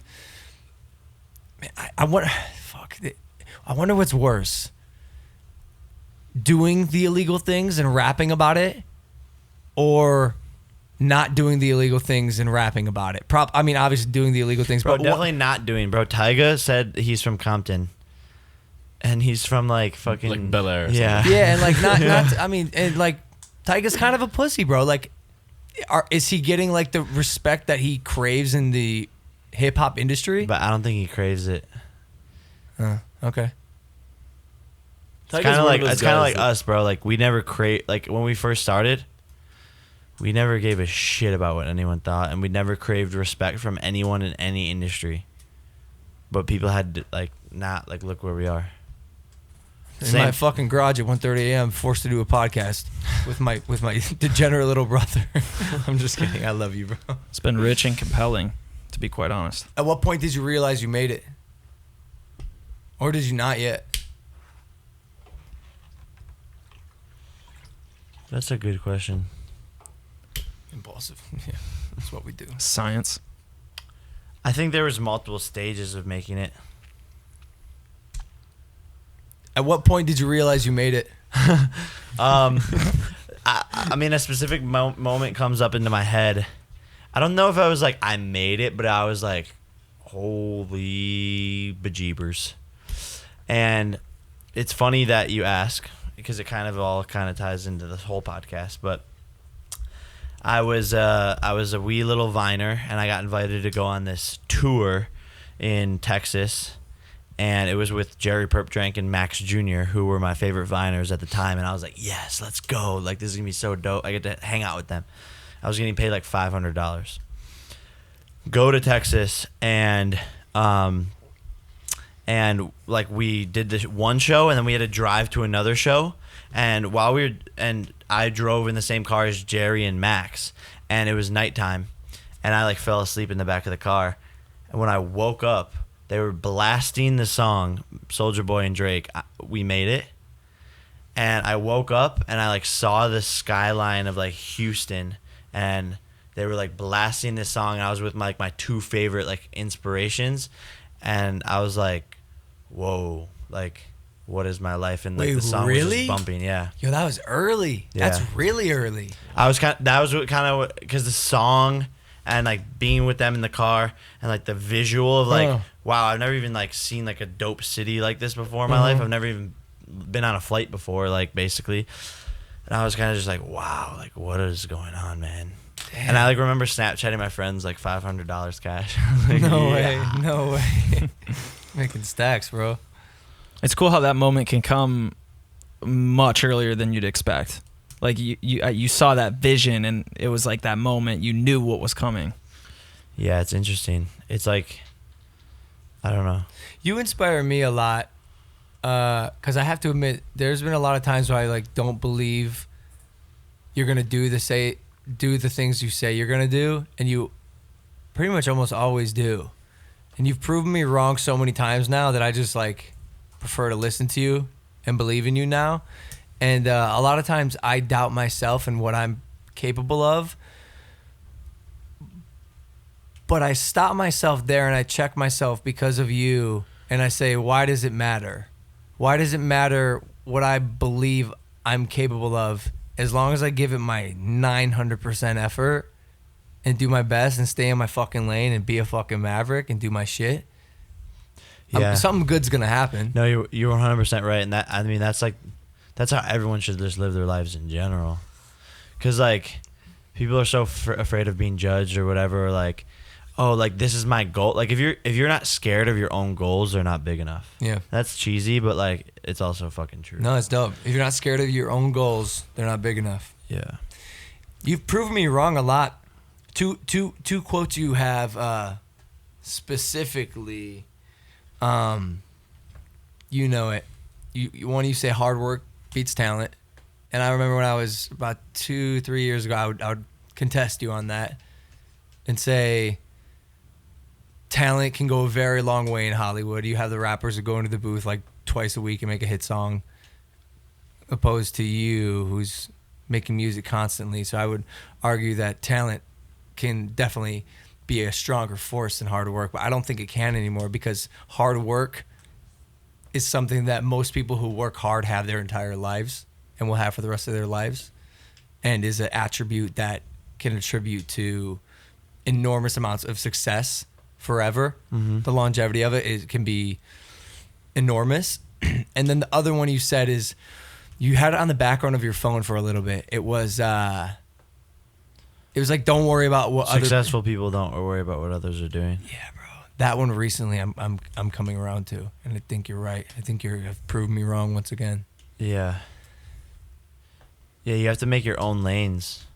man, I wonder, I wonder what's worse: doing the illegal things and rapping about it, or not doing the illegal things and rapping about it. I mean, obviously doing the illegal things, Bro, but definitely not doing. Bro, Tyga said he's from Compton. And he's from like fucking Like Bel Air or Yeah. yeah, and like not. I mean, and like Tyga's kind of a pussy, bro. Like, is he getting like the respect that he craves in the hip hop industry? But I don't think he craves it. Okay. It's kind of like us, bro. Like we never like when we first started, we never gave a shit about what anyone thought, and we never craved respect from anyone in any industry. But people had to, like, not like look where we are. in my fucking garage at 1:30 a.m. forced to do a podcast with my degenerate little brother. I'm just kidding. I love you, bro. It's been rich and compelling, to be quite honest. At what point did you realize you made it? Or did you not yet? That's a good question. Impulsive. Yeah, that's what we do. Science. I think there was multiple stages of making it. At what point did you realize you made it? I mean, a specific moment comes up into my head. I don't know if I was like, I made it, but I was like, holy bejeebers. And it's funny that you ask, because it kind of all ties into this whole podcast. But I was a wee little Viner, and I got invited to go on this tour in Texas. And it was with Jerry Perpdrank and Max Jr., who were my favorite Viners at the time. And I was like, yes, let's go. Like, this is going to be so dope. I get to hang out with them. I was getting paid like $500. Go to Texas, and like we did this one show, and then we had to drive to another show. And I drove in the same car as Jerry and Max. And it was nighttime. And I like fell asleep in the back of the car. And when I woke up, they were blasting the song Soulja Boy and Drake, We Made It. And I woke up and I like saw the skyline of like Houston, and they were like blasting this song, and I was with my two favorite like inspirations, and I was like, whoa, like what is my life? And like Wait, the song was really? just bumping, yeah. Yo, that was early. Yeah. That's really early. That was because the song and like being with them in the car and like the visual of like, wow, I've never even like seen like a dope city like this before in my life. I've never even been on a flight before, like basically. And I was kind of just like, wow, like what is going on, man? Damn. And I like remember Snapchatting my friends like $500 cash. Like, no way. Making stacks, bro. It's cool how that moment can come much earlier than you'd expect. Like you saw that vision, and it was like that moment you knew what was coming. Yeah, it's interesting. It's like, I don't know. You inspire me a lot, because I have to admit, there's been a lot of times where I like don't believe you're gonna do the things you say you're gonna do, and you pretty much almost always do. And you've proven me wrong so many times now that I just like prefer to listen to you and believe in you now. And a lot of times I doubt myself and what I'm capable of. But I stop myself there and I check myself because of you. And I say, why does it matter? Why does it matter what I believe I'm capable of? As long as I give it my 900% effort and do my best and stay in my fucking lane and be a fucking maverick and do my shit. Yeah. Something good's going to happen. No, you're 100% right. And that's how everyone should just live their lives in general. Because, like, people are so afraid of being judged or whatever. Or like, oh, like, this is my goal. Like, if you're not scared of your own goals, they're not big enough. Yeah. That's cheesy, but, like, it's also fucking true. No, it's dope. If you're not scared of your own goals, they're not big enough. Yeah. You've proven me wrong a lot. Two quotes you have specifically, you know it. One, you say hard work beats talent. And I remember when I was about 2-3 years ago, I would contest you on that and say talent can go a very long way in Hollywood. You have the rappers who go into the booth like twice a week and make a hit song, opposed to you who's making music constantly. So I would argue that talent can definitely be a stronger force than hard work, but I don't think it can anymore, because hard work is something that most people who work hard have their entire lives and will have for the rest of their lives, and is an attribute that can attribute to enormous amounts of success forever. Mm-hmm. The longevity of it can be enormous. And then the other one you said is you had it on the background of your phone for a little bit. It was like, don't worry about what successful people don't worry about what others are doing. Yeah, bro. That one recently I'm coming around to, and I think you're right. I think you have proved me wrong once again. Yeah. Yeah, you have to make your own lanes.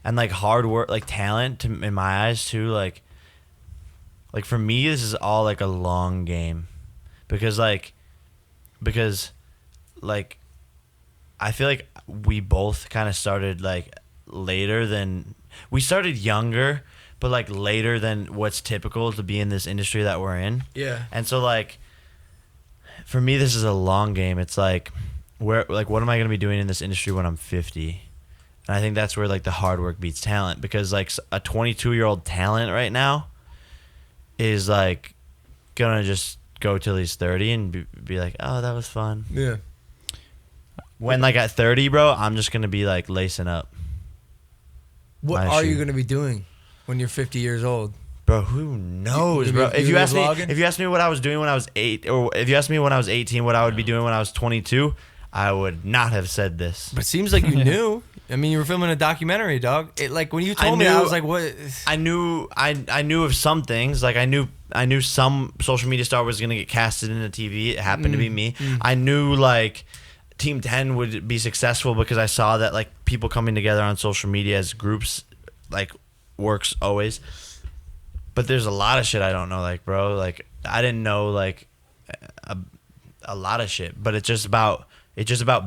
And like hard work, like talent in my eyes too, like for me this is all like a long game. Because like I feel like we both kind of started like later than we started younger, but like later than what's typical to be in this industry that we're in. Yeah. And so like for me, this is a long game. It's like what am I going to be doing in this industry when I'm 50? And I think that's where like the hard work beats talent, because like a 22-year-old talent right now is like gonna just go till he's 30 and be like, oh, that was fun. Yeah. When like at 30, bro, I'm just gonna be like lacing up. What My are you shoe. going to be doing when you're 50 years old? Bro, who knows, You bro? gonna be- If you you gonna ask be me, vlogging? if you ask me what I was doing when I was 8, or if you asked me when I was 18 what I would be doing when I was 22, I would not have said this. But it seems like you knew. I mean, you were filming a documentary, dog. It, like when you told me, I knew- was like, "What?" I knew of some things. Like I knew some social media star was gonna get casted into TV. It happened to be me. I knew like Team 10 would be successful because I saw that like people coming together on social media as groups like works always. But there's a lot of shit I don't know, like, bro. Like I didn't know like a lot of shit. But it's just about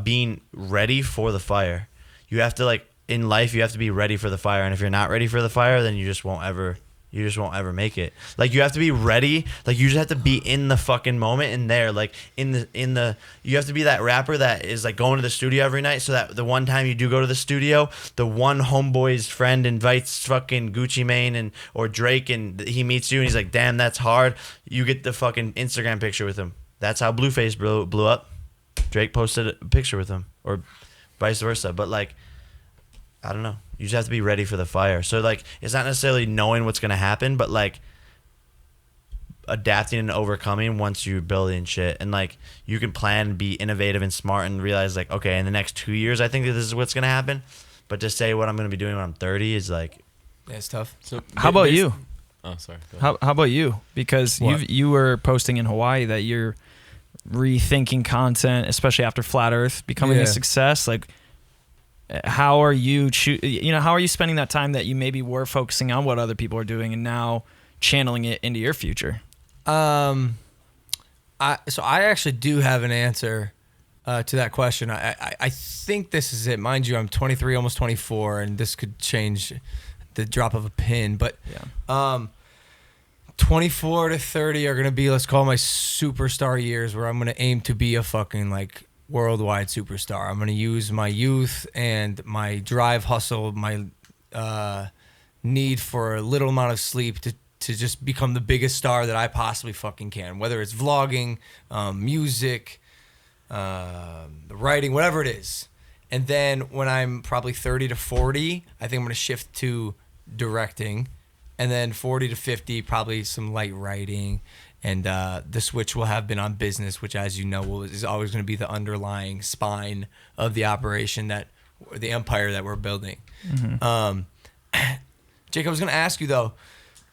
being ready for the fire. You have to like in life you have to be ready for the fire, and if you're not ready for the fire, then you just won't ever make it. Like you have to be ready. Like you just have to be in the fucking moment and there. Like in the you have to be that rapper that is like going to the studio every night, so that the one time you do go to the studio, the one homeboy's friend invites fucking Gucci Mane or Drake, and he meets you and he's like, damn, that's hard. You get the fucking Instagram picture with him. That's how Blueface blew up. Drake posted a picture with him, or vice versa. But like, I don't know. You just have to be ready for the fire. So like, it's not necessarily knowing what's gonna happen, but like adapting and overcoming once you're building shit. And like, you can plan and be innovative and smart and realize like, okay, in the next 2 years, I think that this is what's gonna happen. But to say what I'm gonna be doing when I'm 30 is like, Yeah, it's tough. So How about you? Oh, sorry. Go ahead. How about you? Because What? you were posting in Hawaii that you're rethinking content, especially after Flat Earth becoming Yeah. a success. Like, how are you? How are you spending that time that you maybe were focusing on what other people are doing and now channeling it into your future? I actually do have an answer to that question. I think this is it. Mind you, I'm 23, almost 24, and this could change the drop of a pin. But Yeah. 24 to 30 are gonna be, let's call my superstar years, where I'm gonna aim to be a fucking like worldwide superstar. I'm gonna use my youth and my drive, hustle, my need for a little amount of sleep to just become the biggest star that I possibly fucking can. Whether it's vlogging, music, writing, whatever it is. And then when I'm probably 30 to 40, I think I'm gonna shift to directing. And then 40 to 50, probably some light writing. And the switch will have been on business, which, as you know, is always going to be the underlying spine of the operation, the empire that we're building. Jake, I was going to ask you, though,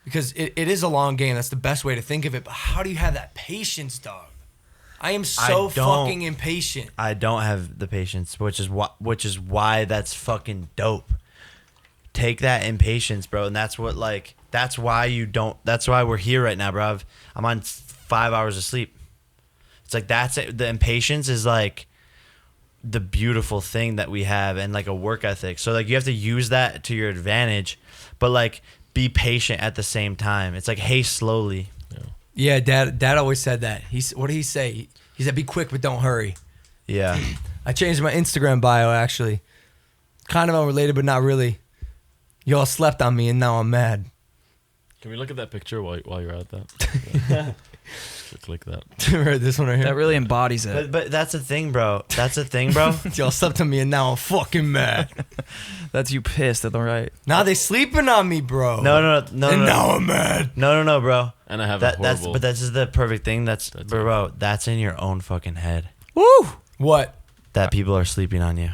because it is a long game. That's the best way to think of it. But how do you have that patience, dog? I am so fucking impatient. I don't have the patience, which is why that's fucking dope. Take that impatience, bro, and that's why we're here right now, bro. I'm on 5 hours of sleep. It's like that's it. The impatience is like the beautiful thing that we have, and like a work ethic. So like you have to use that to your advantage, but like be patient at the same time. It's like haste slowly. Yeah, Dad always said that. What did he say? He said, "Be quick, but don't hurry." Yeah. I changed my Instagram bio, actually. Kind of unrelated, but not really. Y'all slept on me, and now I'm mad. Can we look at that picture while you're at that? Click that. Right, this one right here. That really embodies it. But that's the thing, bro. Y'all slept on me, and now I'm fucking mad. That's you pissed at the right. Now they sleeping on me, bro. No, And now I'm mad. No, bro. And I have a horrible. But this is the perfect thing. That's in your own fucking head. Woo! What? That people are sleeping on you.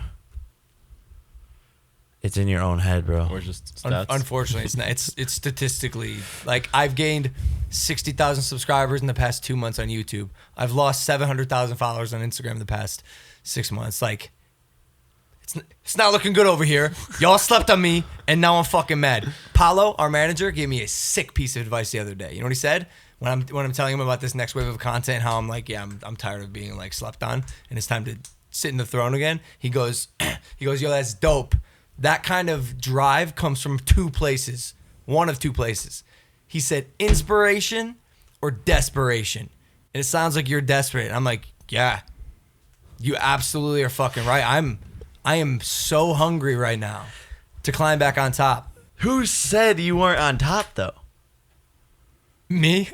It's in your own head, bro. Or just stats. Unfortunately, it's not. It's statistically, like, I've gained 60,000 subscribers in the past 2 months on YouTube. I've lost 700,000 followers on Instagram in the past 6 months. Like, it's not looking good over here. Y'all slept on me, and now I'm fucking mad. Paulo, our manager, gave me a sick piece of advice the other day. You know what he said? When I'm telling him about this next wave of content, how I'm like, yeah, I'm tired of being like slept on, and it's time to sit in the throne again. He goes, yo, that's dope. That kind of drive comes from two places. One of two places. He said inspiration or desperation. And it sounds like you're desperate. And I'm like, yeah, you absolutely are fucking right. I am so hungry right now to climb back on top. Who said you weren't on top though? Me?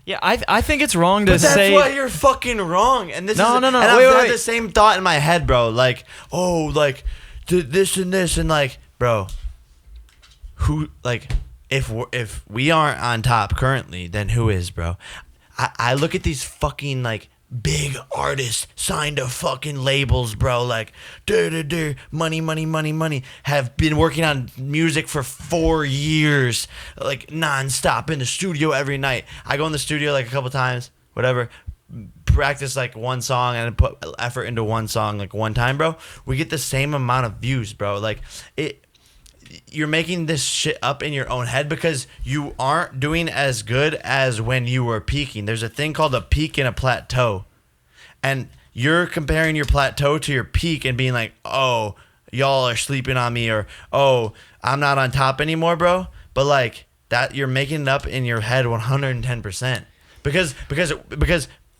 Yeah, I think it's wrong to But that's say. why you're fucking wrong. And this No, is, no, no, And wait, I've had wait. the same thought in my head, bro. Like, oh, like this and this, and like, bro, who like if we aren't on top currently, then who is, bro? I look at these fucking like big artists signed to fucking labels, bro. Like, money. Have been working on music for 4 years, like nonstop in the studio every night. I go in the studio like a couple times, whatever. Practice like one song and put effort into one song like one time, bro. We get the same amount of views, bro. Like you're making this shit up in your own head because you aren't doing as good as when you were peaking. There's a thing called a peak and a plateau. And you're comparing your plateau to your peak and being like, oh, y'all are sleeping on me, or, oh, I'm not on top anymore, bro. But like that, you're making it up in your head 110%. Because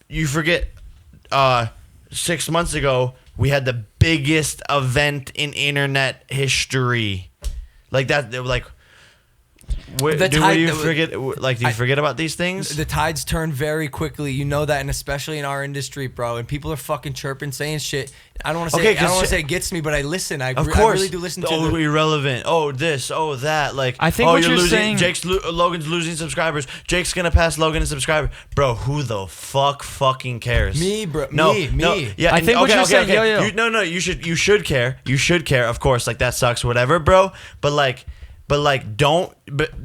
you forget 6 months ago, we had the biggest event in internet history. Like that, like, do you forget about these things? The tides turn very quickly. You know that, and especially in our industry, bro. And people are fucking chirping, saying shit. I don't want to say. I don't want to say it gets me, but I listen. I really do listen to. Oh, irrelevant. Oh, this. Oh, that. Like, I think what you're saying. Logan's losing subscribers. Jake's gonna pass Logan in subscribers. Bro, who the fucking cares? Me, bro. No. Me. Yeah, I think what you're saying. Yo. You should care. You should care. Of course. Like that sucks. Whatever, bro. But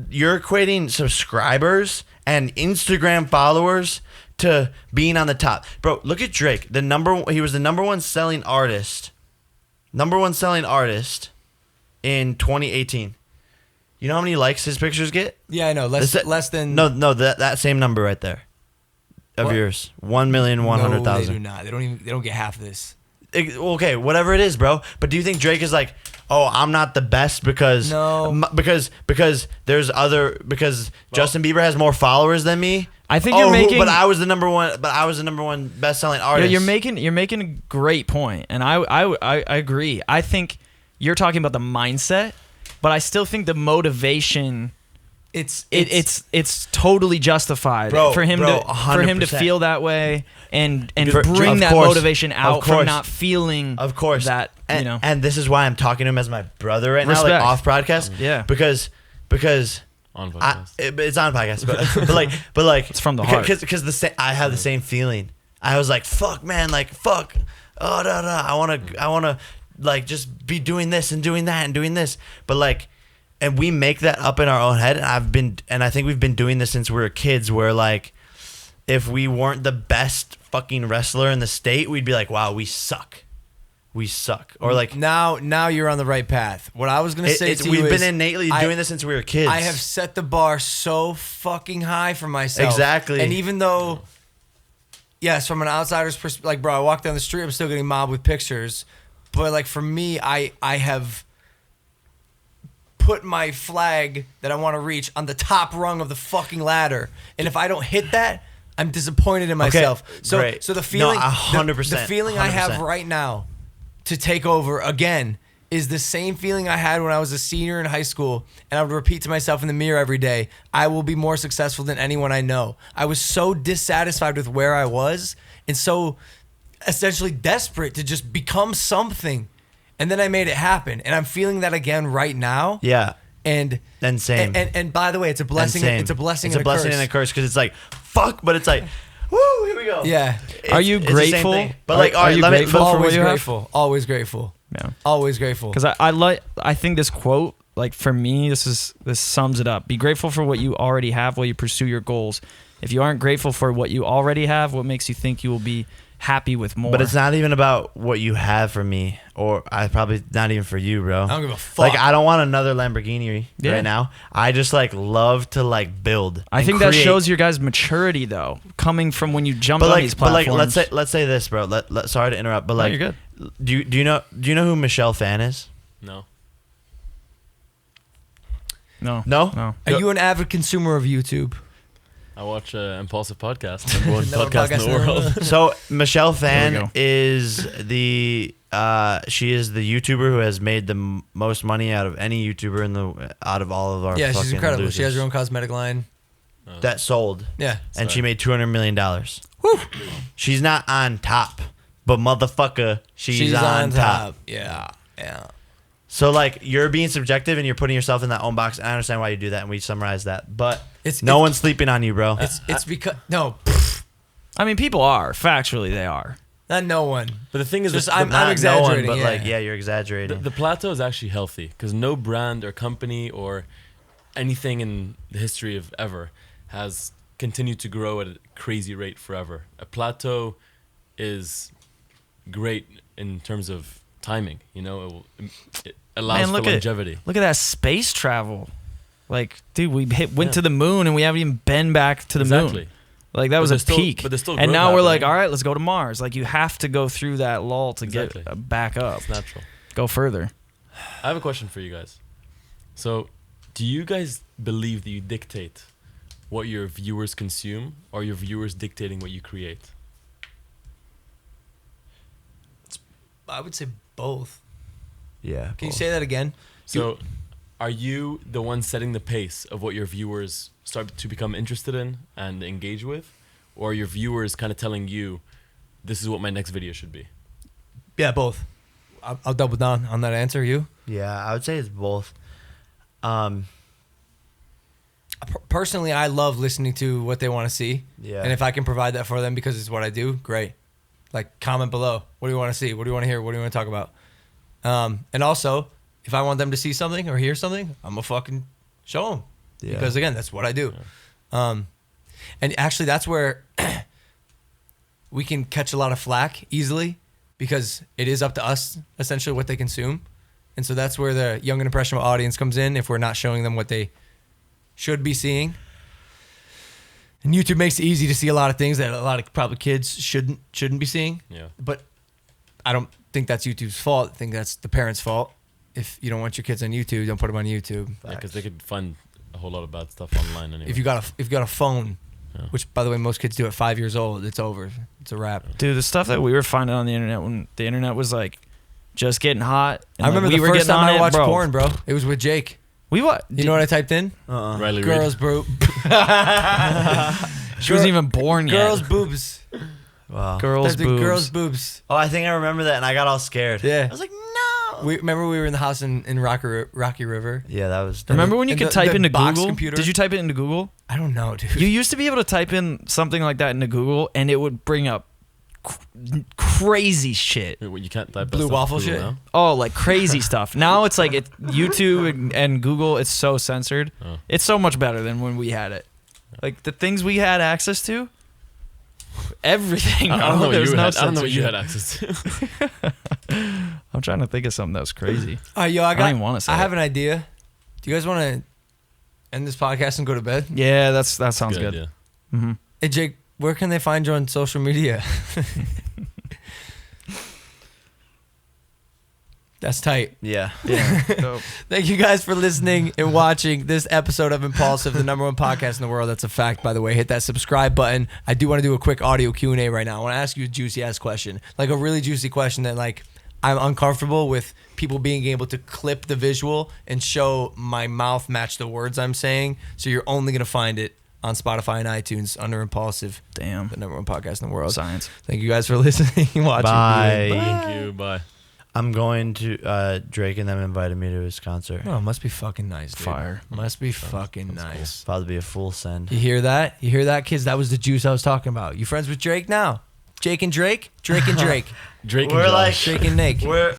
you're equating subscribers and Instagram followers to being on the top. Bro, look at Drake. He was the number one selling artist in 2018. You know how many likes his pictures get? Yeah, I know. Less than. No, that same number right there of What? yours. 1,100,000. No, they do not. They don't get half of this. Okay, whatever it is, bro. But do you think Drake is like, oh, I'm not the best because Justin Bieber has more followers than me? I think you're making. But I was the number one best-selling artist. You're making a great point, and I agree. I think you're talking about the mindset, but I still think the motivation. It's totally justified for him to feel that way and bring that motivation out from not feeling that, you know. And this is why I'm talking to him as my brother right now, like off podcast. Yeah. Because on podcast. It's on podcast, but like it's from the heart. Because I have the same feeling. I was like, fuck, man, like fuck. Oh, I wanna like just be doing this and doing that and doing this, but like. And we make that up in our own head, and I think we've been doing this since we were kids. Where like, if we weren't the best fucking wrestler in the state, we'd be like, "Wow, we suck, Or like now you're on the right path. What I was gonna say to you we've is been innately doing this since we were kids. I have set the bar so fucking high for myself. Exactly. And even though, yes, from an outsider's perspective, like bro, I walk down the street, I'm still getting mobbed with pictures, but like for me, I have put my flag that I want to reach on the top rung of the fucking ladder, and if I don't hit that, I'm disappointed in myself. Great. So the feeling, 100%, the feeling I have right now to take over again is the same feeling I had when I was a senior in high school, and I would repeat to myself in the mirror every day, I will be more successful than anyone I know. I was so dissatisfied with where I was and so essentially desperate to just become something. And then I made it happen, and I'm feeling that again right now. Yeah. And same. And by the way, it's a blessing. It's a blessing. It's a blessing and a curse because it's like fuck, but it's like, woo, here we go. Yeah. Are you grateful? But like, are you grateful for what you have? Always grateful. Yeah. Always grateful. Because I think this quote, like for me, this sums it up. Be grateful for what you already have while you pursue your goals. If you aren't grateful for what you already have, what makes you think you will be happy with more. But it's not even about what you have for me, or I probably not even for you, bro. I don't give a fuck. Like, I don't want another Lamborghini Yeah. right now. I just like love to like build. I and think that create. shows your guys' maturity, though, coming from when you jumped But on like, these but platforms. like, let's say this, bro. Sorry to interrupt, but No, like, you're good. do you know who Michelle Phan is? No. No, No? no. Are you an avid consumer of YouTube? I watch Impulsive podcast, number one Number one podcast in the podcast in the world. So Michelle There we Phan go. is the she is the YouTuber who has made the most money out of any YouTuber out of all of our Yeah, she's fucking incredible. losers. She has her own cosmetic line. that sold. Yeah. And Sorry. she made $200 million. Whew. She's not on top, but motherfucker, she's on top. Yeah. So like, you're being subjective and you're putting yourself in that own box. And I understand why you do that, and we summarize that. But no one's sleeping on you, bro. It's because no, I mean, people are factually they are. not no one. But the thing is, Just that I'm Not no one, exaggerating, but yeah. like, yeah, you're exaggerating. the plateau is actually healthy because no brand or company or anything in the history of ever has continued to grow at a crazy rate forever. A plateau is great in terms of timing. You know, it allows Man, for look longevity. Look at that space travel. Like, dude, we went to the moon and we haven't even been back to the Exactly. moon. Like, that was a there's still- peak. but there's still and growth now we're like, happening. all right, let's go to Mars. Like, you have to go through that lull to Exactly. get back up. It's natural. Go further. I have a question for you guys. So, do you guys believe that you dictate what your viewers consume, or your viewers dictating what you create? I would say both. Yeah. Can you say that again? So, are you the one setting the pace of what your viewers start to become interested in and engage with? Or are your viewers kind of telling you, this is what my next video should be? Yeah, both. I'll double down on that answer. You? Yeah, I would say it's both. Personally, I love listening to what they want to see. Yeah. And if I can provide that for them because it's what I do, great. Like, comment below. What do you want to see? What do you want to hear? What do you want to talk about? And also, if I want them to see something or hear something, I'm going to fucking show them. Yeah. Because, again, that's what I do. And actually, that's where we can catch a lot of flack easily because it is up to us, essentially, what they consume. And so that's where the young and impressionable audience comes in if we're not showing them what they should be seeing. And YouTube makes it easy to see a lot of things that a lot of probably kids shouldn't be seeing. Yeah. But I don't think that's YouTube's fault. I think that's the parents' fault. If you don't want your kids on YouTube, don't put them on YouTube. Yeah, because they could find a whole lot of bad stuff online anyway. If you got a phone, Yeah. which by the way most kids do at 5 years old, it's over. It's a wrap. Dude, the stuff that we were finding on the internet when the internet was like just getting hot. And I remember like, we the were first getting time on I it, watched bro. porn, bro. It was with Jake. We what? You know what I typed in? Riley Girls Reid. boob. She wasn't even born yet. Girls boobs. Wow. Girls Typed in boobs. Girls boobs. Oh, I think I remember that, and I got all scared. Yeah. I was like, no. We were in the house in Rocky River. Yeah, that was. Remember when you And could the- type the into box Google? computer? Did you type it into Google? I don't know, dude. You used to be able to type in something like that into Google, and it would bring up crazy shit. Wait, what, you can't type that Blue stuff waffle in Google shit? now? Oh, like crazy stuff. Now it's like YouTube and Google. It's so censored. Oh. It's so much better than when we had it. Like the things we had access to, everything. I don't know what There's you no had. I don't know what you censorship. had access to. I'm trying to think of something that was crazy. All right, yo, I don't even wanna say I it. have an idea. Do you guys want to end this podcast and go to bed? Yeah, that sounds good. idea. Mm-hmm. Hey, Jake, where can they find you on social media? That's tight. Yeah. Yeah. Thank you guys for listening and watching this episode of Impulsive, the number one podcast in the world. That's a fact, by the way. Hit that subscribe button. I do want to do a quick audio Q&A right now. I want to ask you a juicy ass question, like a really juicy question that like I'm uncomfortable with people being able to clip the visual and show my mouth match the words I'm saying. So you're only gonna find it on Spotify and iTunes under Impulsive, Damn. the number one podcast in the world. Science. Thank you guys for listening and watching. Bye. Thank you. Bye. I'm going to. Drake and them invited me to his concert. Oh, must be fucking nice, dude. Fire. Must be fucking nice. About to be a full send. You hear that? You hear that, kids? That was the juice I was talking about. You friends with Drake now? Jake and Drake? Drake and Drake. Drake and We're Josh. like Drake and Nick. we're